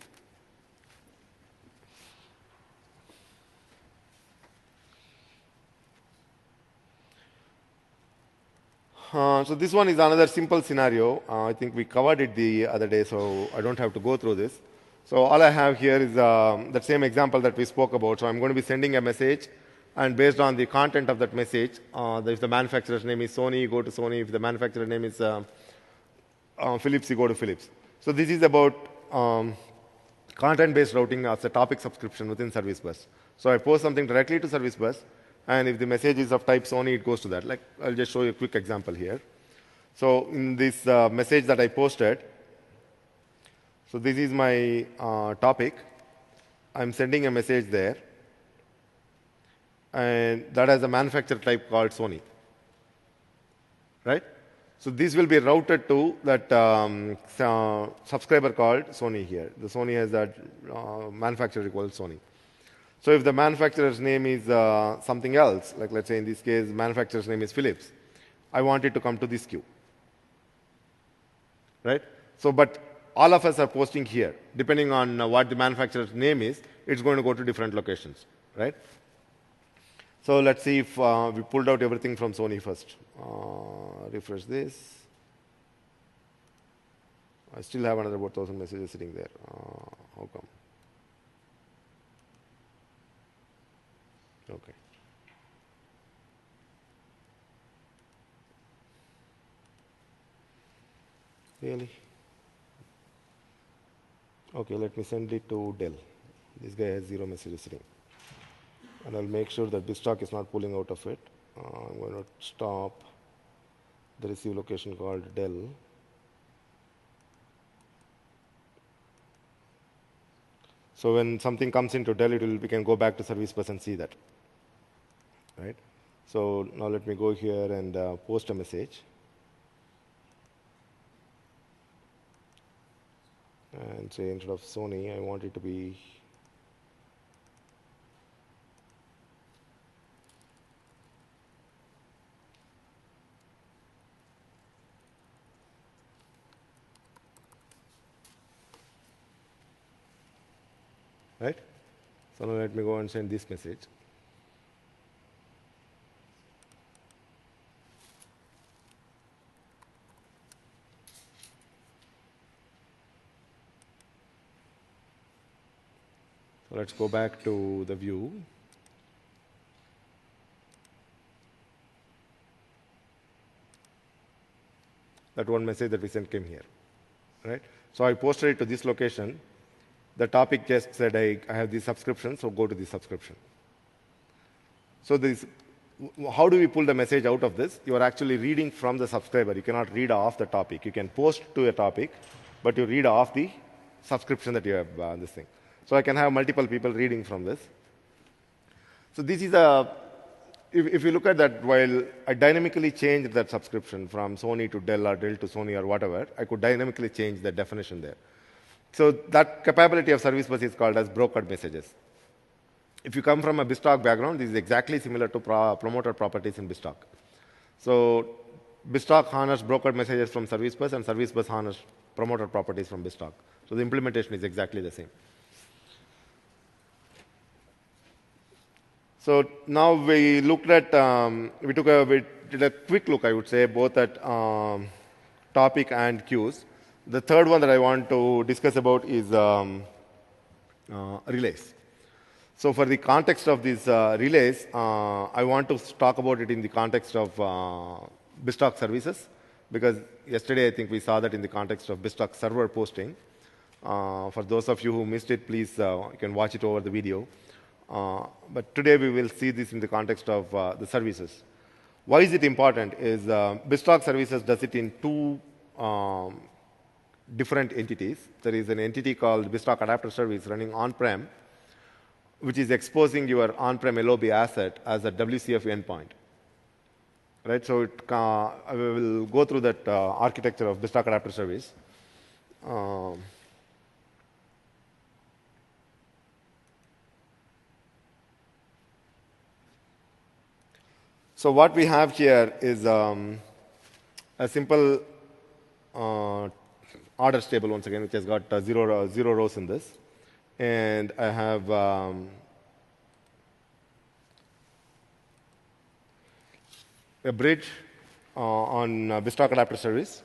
A: So this one is another simple scenario. I think we covered it the other day, so I don't have to go through this. So all I have here is that same example that we spoke about. So I'm going to be sending a message, and based on the content of that message, if the manufacturer's name is Sony, you go to Sony. If the manufacturer's name is Philips, you go to Philips. So this is about content-based routing as a topic subscription within Service Bus. So I post something directly to Service Bus, and if the message is of type Sony, it goes to that. Like, I'll just show you a quick example here. So in this message that I posted, so this is my topic. I'm sending a message there, and that has a manufacturer type called Sony. Right? So this will be routed to that subscriber called Sony here. The Sony has that manufacturer called Sony. So if the manufacturer's name is something else, like let's say in this case, manufacturer's name is Philips, I want it to come to this queue. Right? So, but all of us are posting here. Depending on what the manufacturer's name is, it's going to go to different locations. Right? So let's see if we pulled out everything from Sony first. Refresh this. I still have another about 1,000 messages sitting there. How come? Okay. Really? Okay, let me send it to Dell. This guy has 0 messages sitting. And I'll make sure that BizTalk is not pulling out of it. I'm going to stop the receive location called Dell. So when something comes into Dell, we can go back to Service Bus and see that. Right? So now let me go here and post a message. And say instead of Sony, I want it to be right? So now let me go and send this message. So let's go back to the view. That one message that we sent came here, right? So I posted it to this location. The topic just said, I have this subscription, so go to this subscription. So how do we pull the message out of this? You are actually reading from the subscriber. You cannot read off the topic. You can post to a topic, but you read off the subscription that you have this thing. So I can have multiple people reading from this. So this is if you look at that, while I dynamically changed that subscription from Sony to Dell or Dell to Sony or whatever, I could dynamically change the definition there. So that capability of service bus is called as brokered messages. If you come from a BizTalk background, this is exactly similar to promoter properties in BizTalk. So BizTalk harness brokered messages from service bus, and service bus harness promoter properties from BizTalk. So the implementation is exactly the same. So now we looked at, we did a quick look, I would say, both at topic and queues. The third one that I want to discuss about is relays. So for the context of these relays, I want to talk about it in the context of BizTalk services, because yesterday I think we saw that in the context of BizTalk server posting. For those of you who missed it, please, you can watch it over the video. But today we will see this in the context of the services. Why is it important is BizTalk services does it in two different entities. There is an entity called BizTalk adapter service running on-prem, which is exposing your on-prem LOB asset as a WCF endpoint. Right? So I will go through that architecture of BizTalk adapter service. So what we have here is a simple orders table, once again, which has got zero rows in this. And I have a bridge on BizTalk adapter service,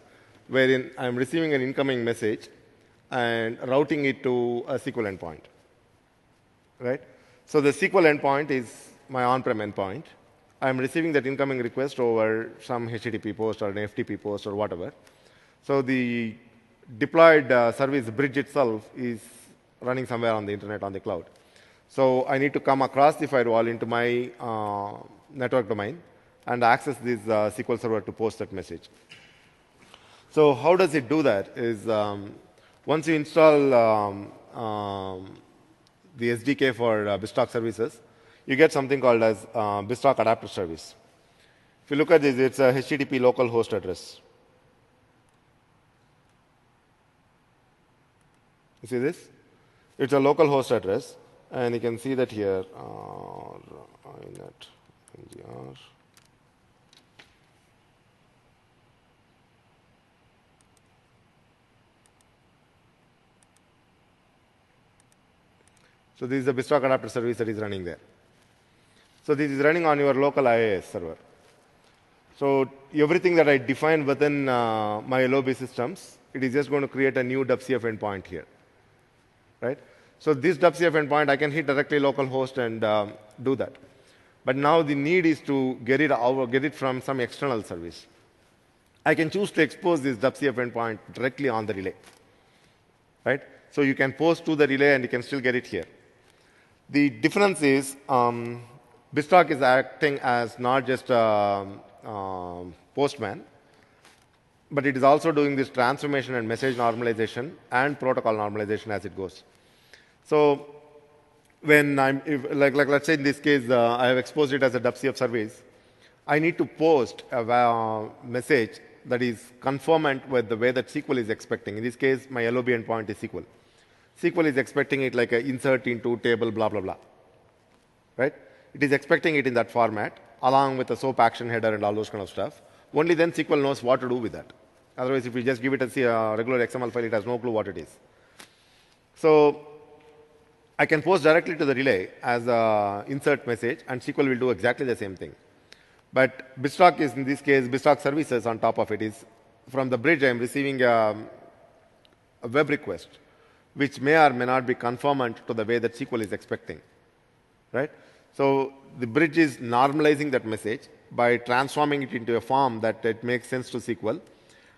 A: wherein I'm receiving an incoming message and routing it to a SQL endpoint. Right? So the SQL endpoint is my on-prem endpoint. I'm receiving that incoming request over some HTTP post or an FTP post or whatever. So the deployed service bridge itself is running somewhere on the internet, on the cloud. So I need to come across the firewall into my network domain and access this SQL server to post that message. So how does it do that is once you install the SDK for BizTalk services, you get something called as BizTalk adapter service. If you look at this, it's a HTTP local host address. You see this? It's a local host address, and you can see that here, inet ngr. So this is the BizTalk adapter service that is running there. So this is running on your local IIS server. So everything that I define within my LOB systems, it is just going to create a new WCF endpoint here. Right? So this WCF endpoint, I can hit directly localhost and do that. But now the need is to get it from some external service. I can choose to expose this WCF endpoint directly on the relay. Right? So you can post to the relay and you can still get it here. The difference is BizTalk is acting as not just a postman, but it is also doing this transformation and message normalization and protocol normalization as it goes. So when let's say in this case, I have exposed it as a WCF service, I need to post a message that is conformant with the way that SQL is expecting. In this case, my LOB endpoint is SQL. SQL is expecting it like an insert into table, blah, blah, blah. Right? It is expecting it in that format, along with the SOAP action header and all those kind of stuff. Only then SQL knows what to do with that. Otherwise, if you just give it a regular XML file, it has no clue what it is. So I can post directly to the relay as a insert message, and SQL will do exactly the same thing. But BizTalk is, in this case, BizTalk services on top of it is, from the bridge, I'm receiving a web request, which may or may not be conformant to the way that SQL is expecting, right? So the bridge is normalizing that message by transforming it into a form that it makes sense to SQL,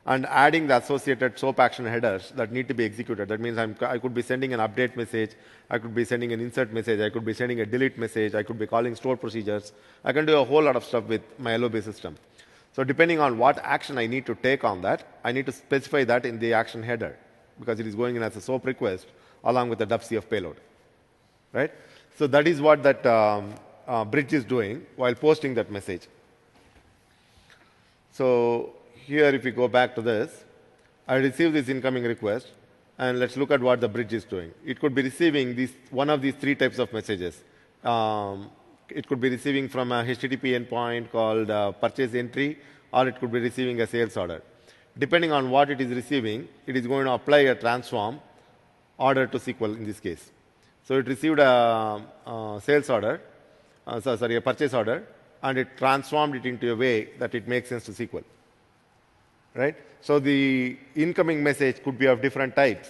A: and adding the associated SOAP action headers that need to be executed. That means I could be sending an update message, I could be sending an insert message, I could be sending a delete message, I could be calling store procedures. I can do a whole lot of stuff with my LOB system. So depending on what action I need to take on that, I need to specify that in the action header, because it is going in as a SOAP request along with the WCF payload, right? So that is what that bridge is doing while posting that message. So here, if we go back to this, I receive this incoming request, and let's look at what the bridge is doing. It could be receiving one of these three types of messages. It could be receiving from a HTTP endpoint called purchase entry, or it could be receiving a sales order. Depending on what it is receiving, it is going to apply a transform order to SQL in this case. So it received a sales order, a purchase order, and it transformed it into a way that it makes sense to SQL. Right? So the incoming message could be of different types.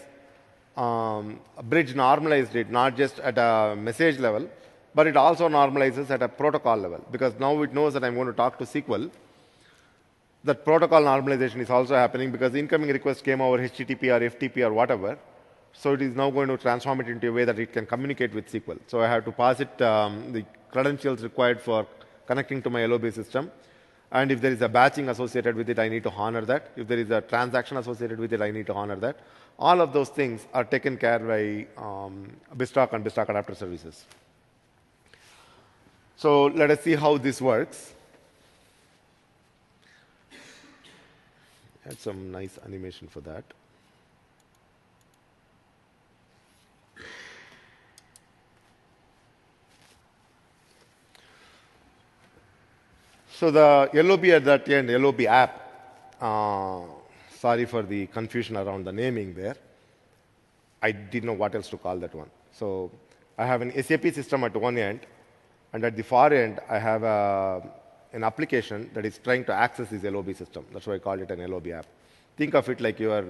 A: A bridge normalized it not just at a message level, but it also normalizes at a protocol level, because now it knows that I'm going to talk to SQL. That protocol normalization is also happening because the incoming request came over HTTP or FTP or whatever. So it is now going to transform it into a way that it can communicate with SQL. So I have to pass it the credentials required for connecting to my LOB system. And if there is a batching associated with it, I need to honor that. If there is a transaction associated with it, I need to honor that. All of those things are taken care by BizTalk and BizTalk Adapter Services. So let us see how this works. Add some nice animation for that. So the LOB at that end, LOB app, sorry for the confusion around the naming there. I didn't know what else to call that one. So I have an SAP system at one end, and at the far end, I have an application that is trying to access this LOB system. That's why I call it an LOB app. Think of it like your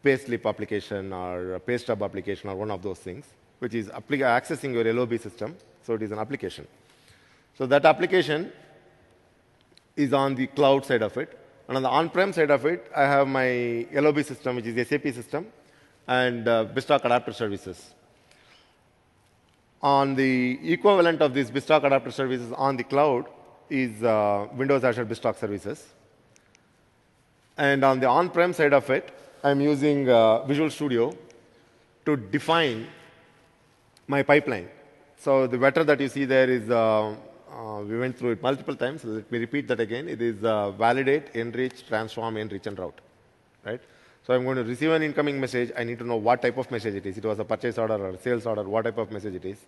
A: payslip application or a paystub application or one of those things, which is accessing your LOB system. So it is an application. So that application is on the cloud side of it. And on the on-prem side of it, I have my LOB system, which is SAP system, and BizTalk Adapter Services. On the equivalent of this BizTalk Adapter Services on the cloud is Windows Azure BizTalk Services. And on the on-prem side of it, I'm using Visual Studio to define my pipeline. So the vector that you see there is we went through it multiple times. So let me repeat that again. It is validate, enrich, transform, enrich, and route. Right? So I'm going to receive an incoming message. I need to know what type of message it is. It was a purchase order or a sales order, what type of message it is.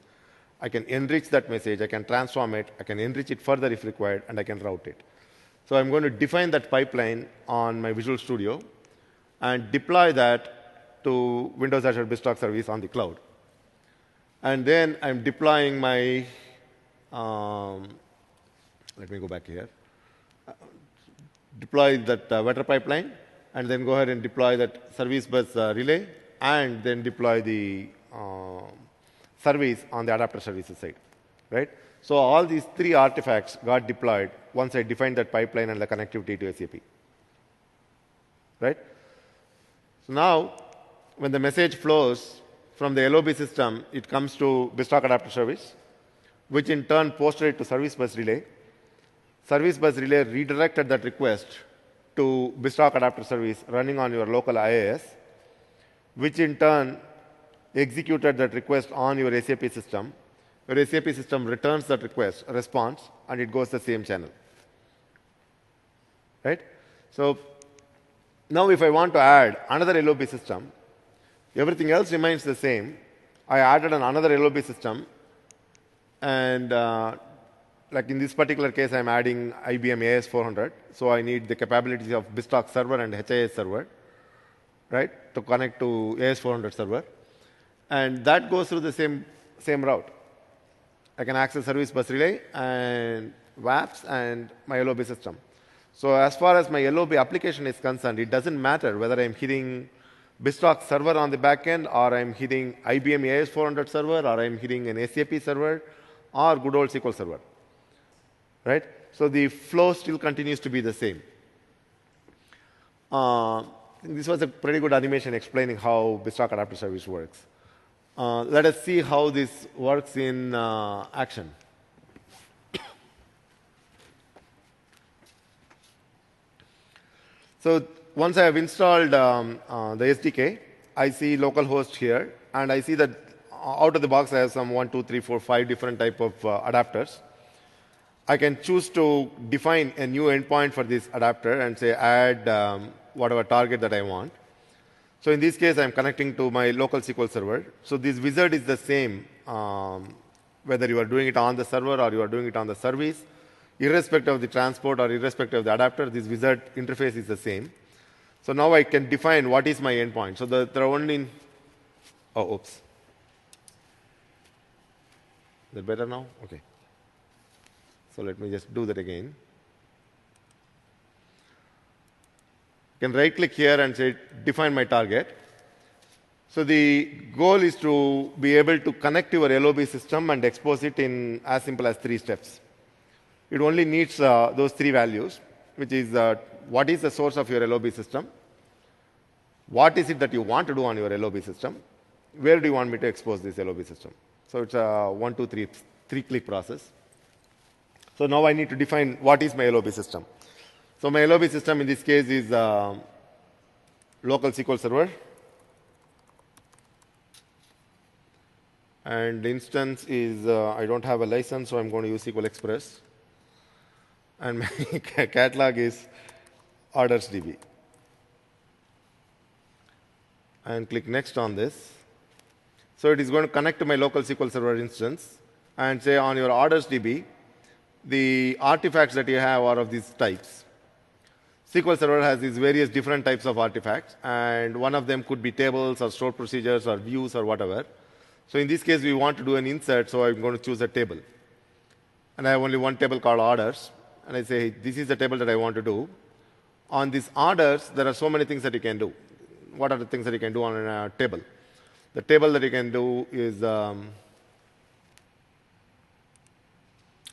A: I can enrich that message. I can transform it. I can enrich it further if required, and I can route it. So I'm going to define that pipeline on my Visual Studio and deploy that to Windows Azure BizTalk service on the cloud. And then I'm deploying my let me go back here. Deploy that vector pipeline, and then go ahead and deploy that service bus relay, and then deploy the service on the adapter services side, right? So all these three artifacts got deployed once I defined that pipeline and the connectivity to SAP, right? So now, when the message flows from the LOB system, it comes to BizTalk Adapter Service, which in turn posted it to Service Bus Relay. Service Bus Relay redirected that request to BizTalk Adapter Service running on your local IaaS, which in turn executed that request on your SAP system. Your SAP system returns that request, response, and it goes the same channel. Right? So now if I want to add another LOB system, everything else remains the same. I added another LOB system, and like in this particular case, I'm adding IBM AS400. So I need the capabilities of BizTalk server and HIS server, right, to connect to AS400 server. And that goes through the same route. I can access service bus relay and WAPs and my LOB system. So as far as my LOB application is concerned, it doesn't matter whether I'm hitting BizTalk server on the back end, or I'm hitting IBM AS400 server, or I'm hitting an SAP server, or good old SQL server. Right? So the flow still continues to be the same. This was a pretty good animation explaining how BizTalk Adapter Service works. Let us see how this works in action. So once I have installed the SDK, I see localhost here, and I see that out of the box I have some 1, 2, 3, 4, 5 different type of adapters. I can choose to define a new endpoint for this adapter and say add whatever target that I want. So in this case, I'm connecting to my local SQL server. So this wizard is the same, whether you are doing it on the server or you are doing it on the service. Irrespective of the transport or irrespective of the adapter, this wizard interface is the same. So now I can define what is my endpoint. So there are only... Oh, oops. Is that better now? Okay. So let me just do that again. I can right-click here and say, define my target. So the goal is to be able to connect your LOB system and expose it in as simple as 3 steps. It only needs those 3 values, which is what is the source of your LOB system, what is it that you want to do on your LOB system, where do you want me to expose this LOB system. So it's a 1, 2, 3, 3-click process. So now I need to define what is my LOB system. So my LOB system in this case is local SQL server. And the instance is, I don't have a license, so I'm going to use SQL Express. And my catalog is ordersDB. And click next on this. So it is going to connect to my local SQL server instance and say on your ordersDB, the artifacts that you have are of these types. SQL Server has these various different types of artifacts, and one of them could be tables or stored procedures or views or whatever. So in this case, we want to do an insert, so I'm going to choose a table. And I have only one table called orders, and I say, this is the table that I want to do. On these orders, there are so many things that you can do. What are the things that you can do on a table? The table that you can do is, I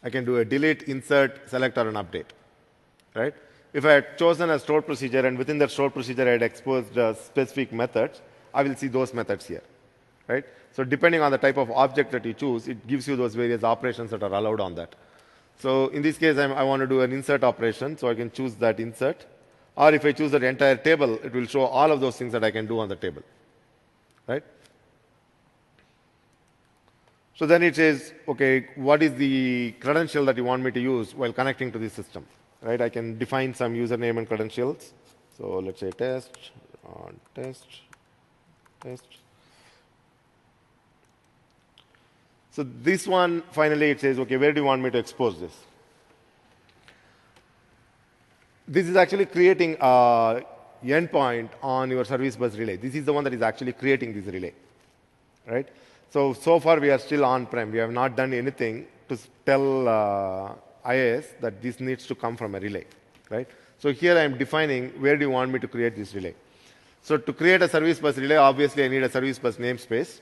A: can do a delete, insert, select, or an update, right? If I had chosen a stored procedure and within that stored procedure I had exposed specific methods, I will see those methods here, right? So depending on the type of object that you choose, it gives you those various operations that are allowed on that. So in this case, I want to do an insert operation, so I can choose that insert. Or if I choose that entire table, it will show all of those things that I can do on the table, right? So then it says, okay, what is the credential that you want me to use while connecting to this system? Right? I can define some username and credentials. So let's say test, test, test. So this one, finally, it says, okay, where do you want me to expose this? This is actually creating an endpoint on your service bus relay. This is the one that is actually creating this relay, right? So far we are still on-prem. We have not done anything to tell IIS that this needs to come from a relay, right? So here I am defining where do you want me to create this relay. So to create a service bus relay, obviously I need a service bus namespace.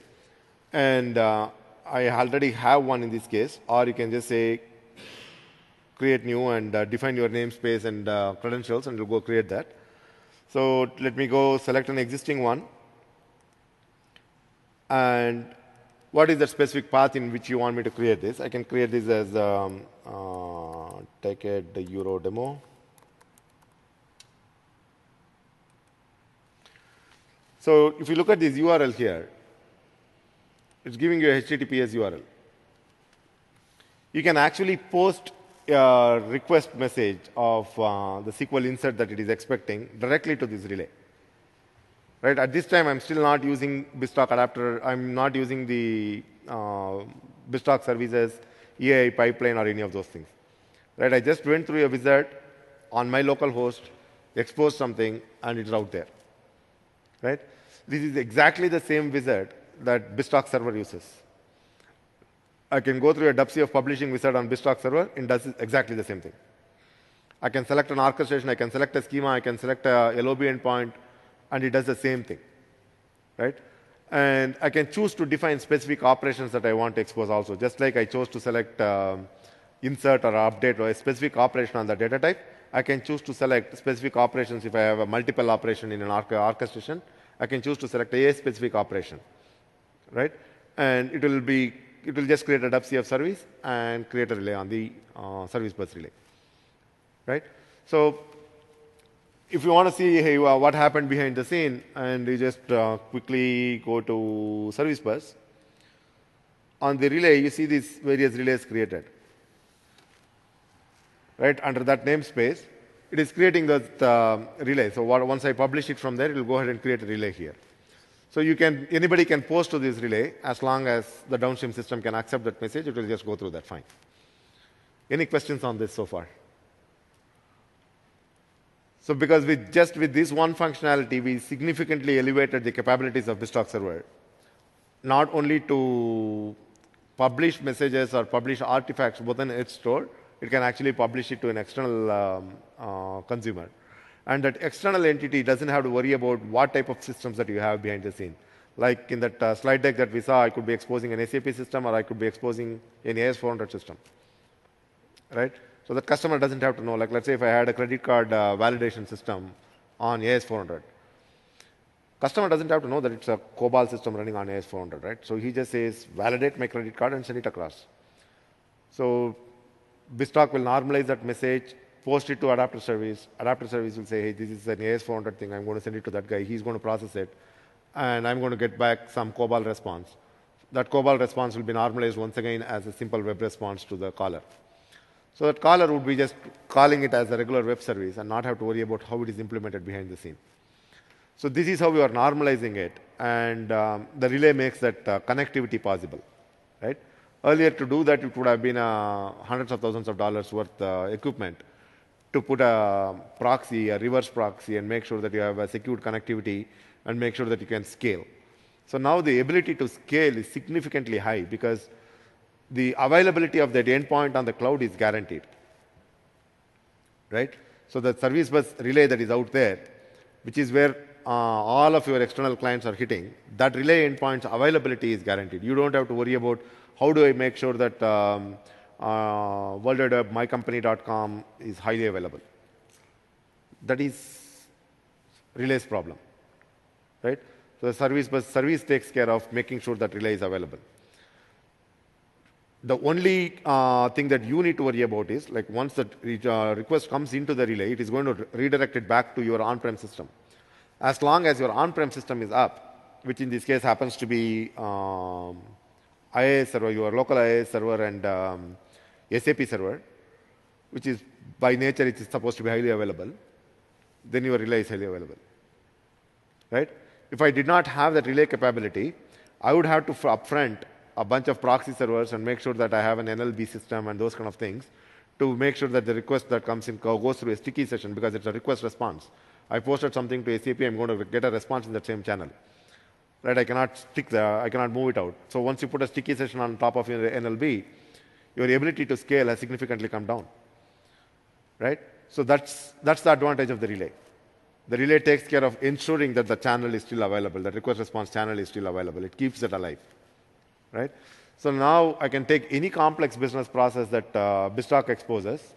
A: And I already have one in this case, or you can just say create new and define your namespace and credentials, and you'll go create that. So let me go select an existing one. And what is the specific path in which you want me to create this? I can create this as TechEd Euro demo. So if you look at this URL here, it's giving you a HTTPS URL. You can actually post a request message of the SQL insert that it is expecting directly to this relay. Right? At this time, I'm still not using BizTalk adapter. I'm not using the BizTalk services, EAI pipeline, or any of those things. Right? I just went through a wizard on my local host, exposed something, and it's out there. Right? This is exactly the same wizard that BizTalk server uses. I can go through a WCF publishing wizard on BizTalk server, and does exactly the same thing. I can select an orchestration, I can select a schema, I can select a LOB endpoint, and it does the same thing, right? And I can choose to define specific operations that I want to expose also. Just like I chose to select insert or update or a specific operation on the data type, I can choose to select specific operations. If I have a multiple operation in an orchestration, I can choose to select a specific operation, right? And it will just create a WCF service and create a relay on the service bus relay, right? So if you want to see hey, what happened behind the scene, and you just quickly go to service bus, on the relay, you see these various relays created, right? Under that namespace, it is creating that relay. So once I publish it from there, it will go ahead and create a relay here. So anybody can post to this relay as long as the downstream system can accept that message. It will just go through that fine. Any questions on this so far? So because with this one functionality, we significantly elevated the capabilities of BizTalk server, not only to publish messages or publish artifacts within its store, it can actually publish it to an external consumer. And that external entity doesn't have to worry about what type of systems that you have behind the scene. Like in that slide deck that we saw, I could be exposing an SAP system, or I could be exposing an AS400 system, right? So the customer doesn't have to know. Like let's say if I had a credit card validation system on AS400, customer doesn't have to know that it's a COBOL system running on AS400, right? So he just says, validate my credit card and send it across. So BizTalk will normalize that message, post it to adapter service. Adapter service will say, hey, this is an AS400 thing. I'm going to send it to that guy. He's going to process it. And I'm going to get back some COBOL response. That COBOL response will be normalized once again as a simple web response to the caller. So that caller would be just calling it as a regular web service and not have to worry about how it is implemented behind the scene. So this is how we are normalizing it. And the relay makes that connectivity possible, right? Earlier, to do that, it would have been hundreds of thousands of dollars worth equipment to put a proxy, a reverse proxy, and make sure that you have a secured connectivity and make sure that you can scale. So now the ability to scale is significantly high because the availability of that endpoint on the cloud is guaranteed, right? So the service bus relay that is out there, which is where all of your external clients are hitting, that relay endpoint's availability is guaranteed. You don't have to worry about how do I make sure that World Wide Web, mycompany.com is highly available. That is relay's problem, right? So the service bus service takes care of making sure that relay is available. The only thing that you need to worry about is, like once the request comes into the relay, it is going to redirect it back to your on-prem system. As long as your on-prem system is up, which in this case happens to be IaaS server, your local IaaS server and SAP server, which is by nature it is supposed to be highly available, then your relay is highly available, right? If I did not have that relay capability, I would have to upfront a bunch of proxy servers and make sure that I have an NLB system and those kind of things to make sure that the request that comes in goes through a sticky session because it's a request response. I posted something to SAP, I'm going to get a response in that same channel. Right? I cannot move it out. So once you put a sticky session on top of your NLB, your ability to scale has significantly come down. Right? So that's the advantage of the relay. The relay takes care of ensuring that the channel is still available, the request response channel is still available. It keeps it alive. Right? So now I can take any complex business process that BizTalk exposes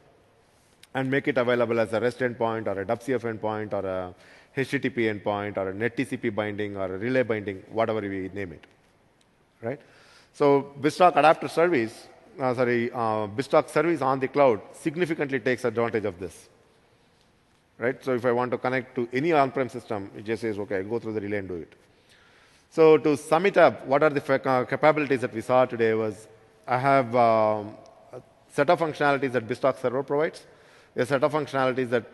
A: and make it available as a REST endpoint or a WCF endpoint or a HTTP endpoint or a NetTCP binding or a relay binding, whatever we name it. Right? So BizTalk adapter service, BizTalk service on the cloud significantly takes advantage of this. Right? So if I want to connect to any on-prem system, it just says, okay, I'll go through the relay and do it. So to sum it up, what are the capabilities that we saw today was I have a set of functionalities that BizTalk server provides, a set of functionalities that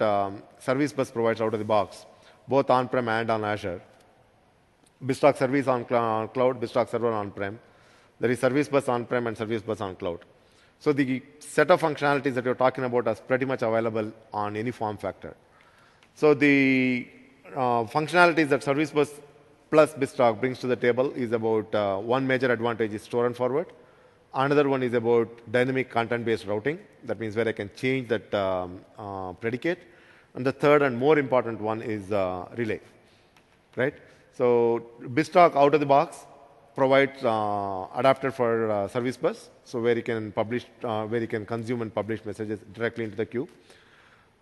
A: Service Bus provides out of the box, both on-prem and on Azure. BizTalk service on cloud, BizTalk server on-prem. There is Service Bus on-prem and Service Bus on cloud. So the set of functionalities that you're talking about is pretty much available on any form factor. So the functionalities that Service Bus plus BizTalk brings to the table is about one major advantage is store and forward. Another one is about dynamic content-based routing. That means where I can change that predicate. And the third and more important one is relay, right? So BizTalk out of the box provides adapter for service bus, so where you can publish, where you can consume and publish messages directly into the queue.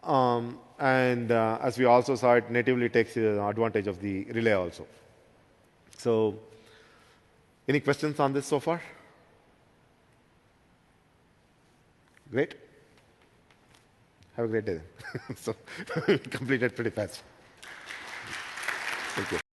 A: And as we also saw, it natively takes advantage of the relay also. So, any questions on this so far? Great. Have a great day. So, completed pretty fast. Thank you.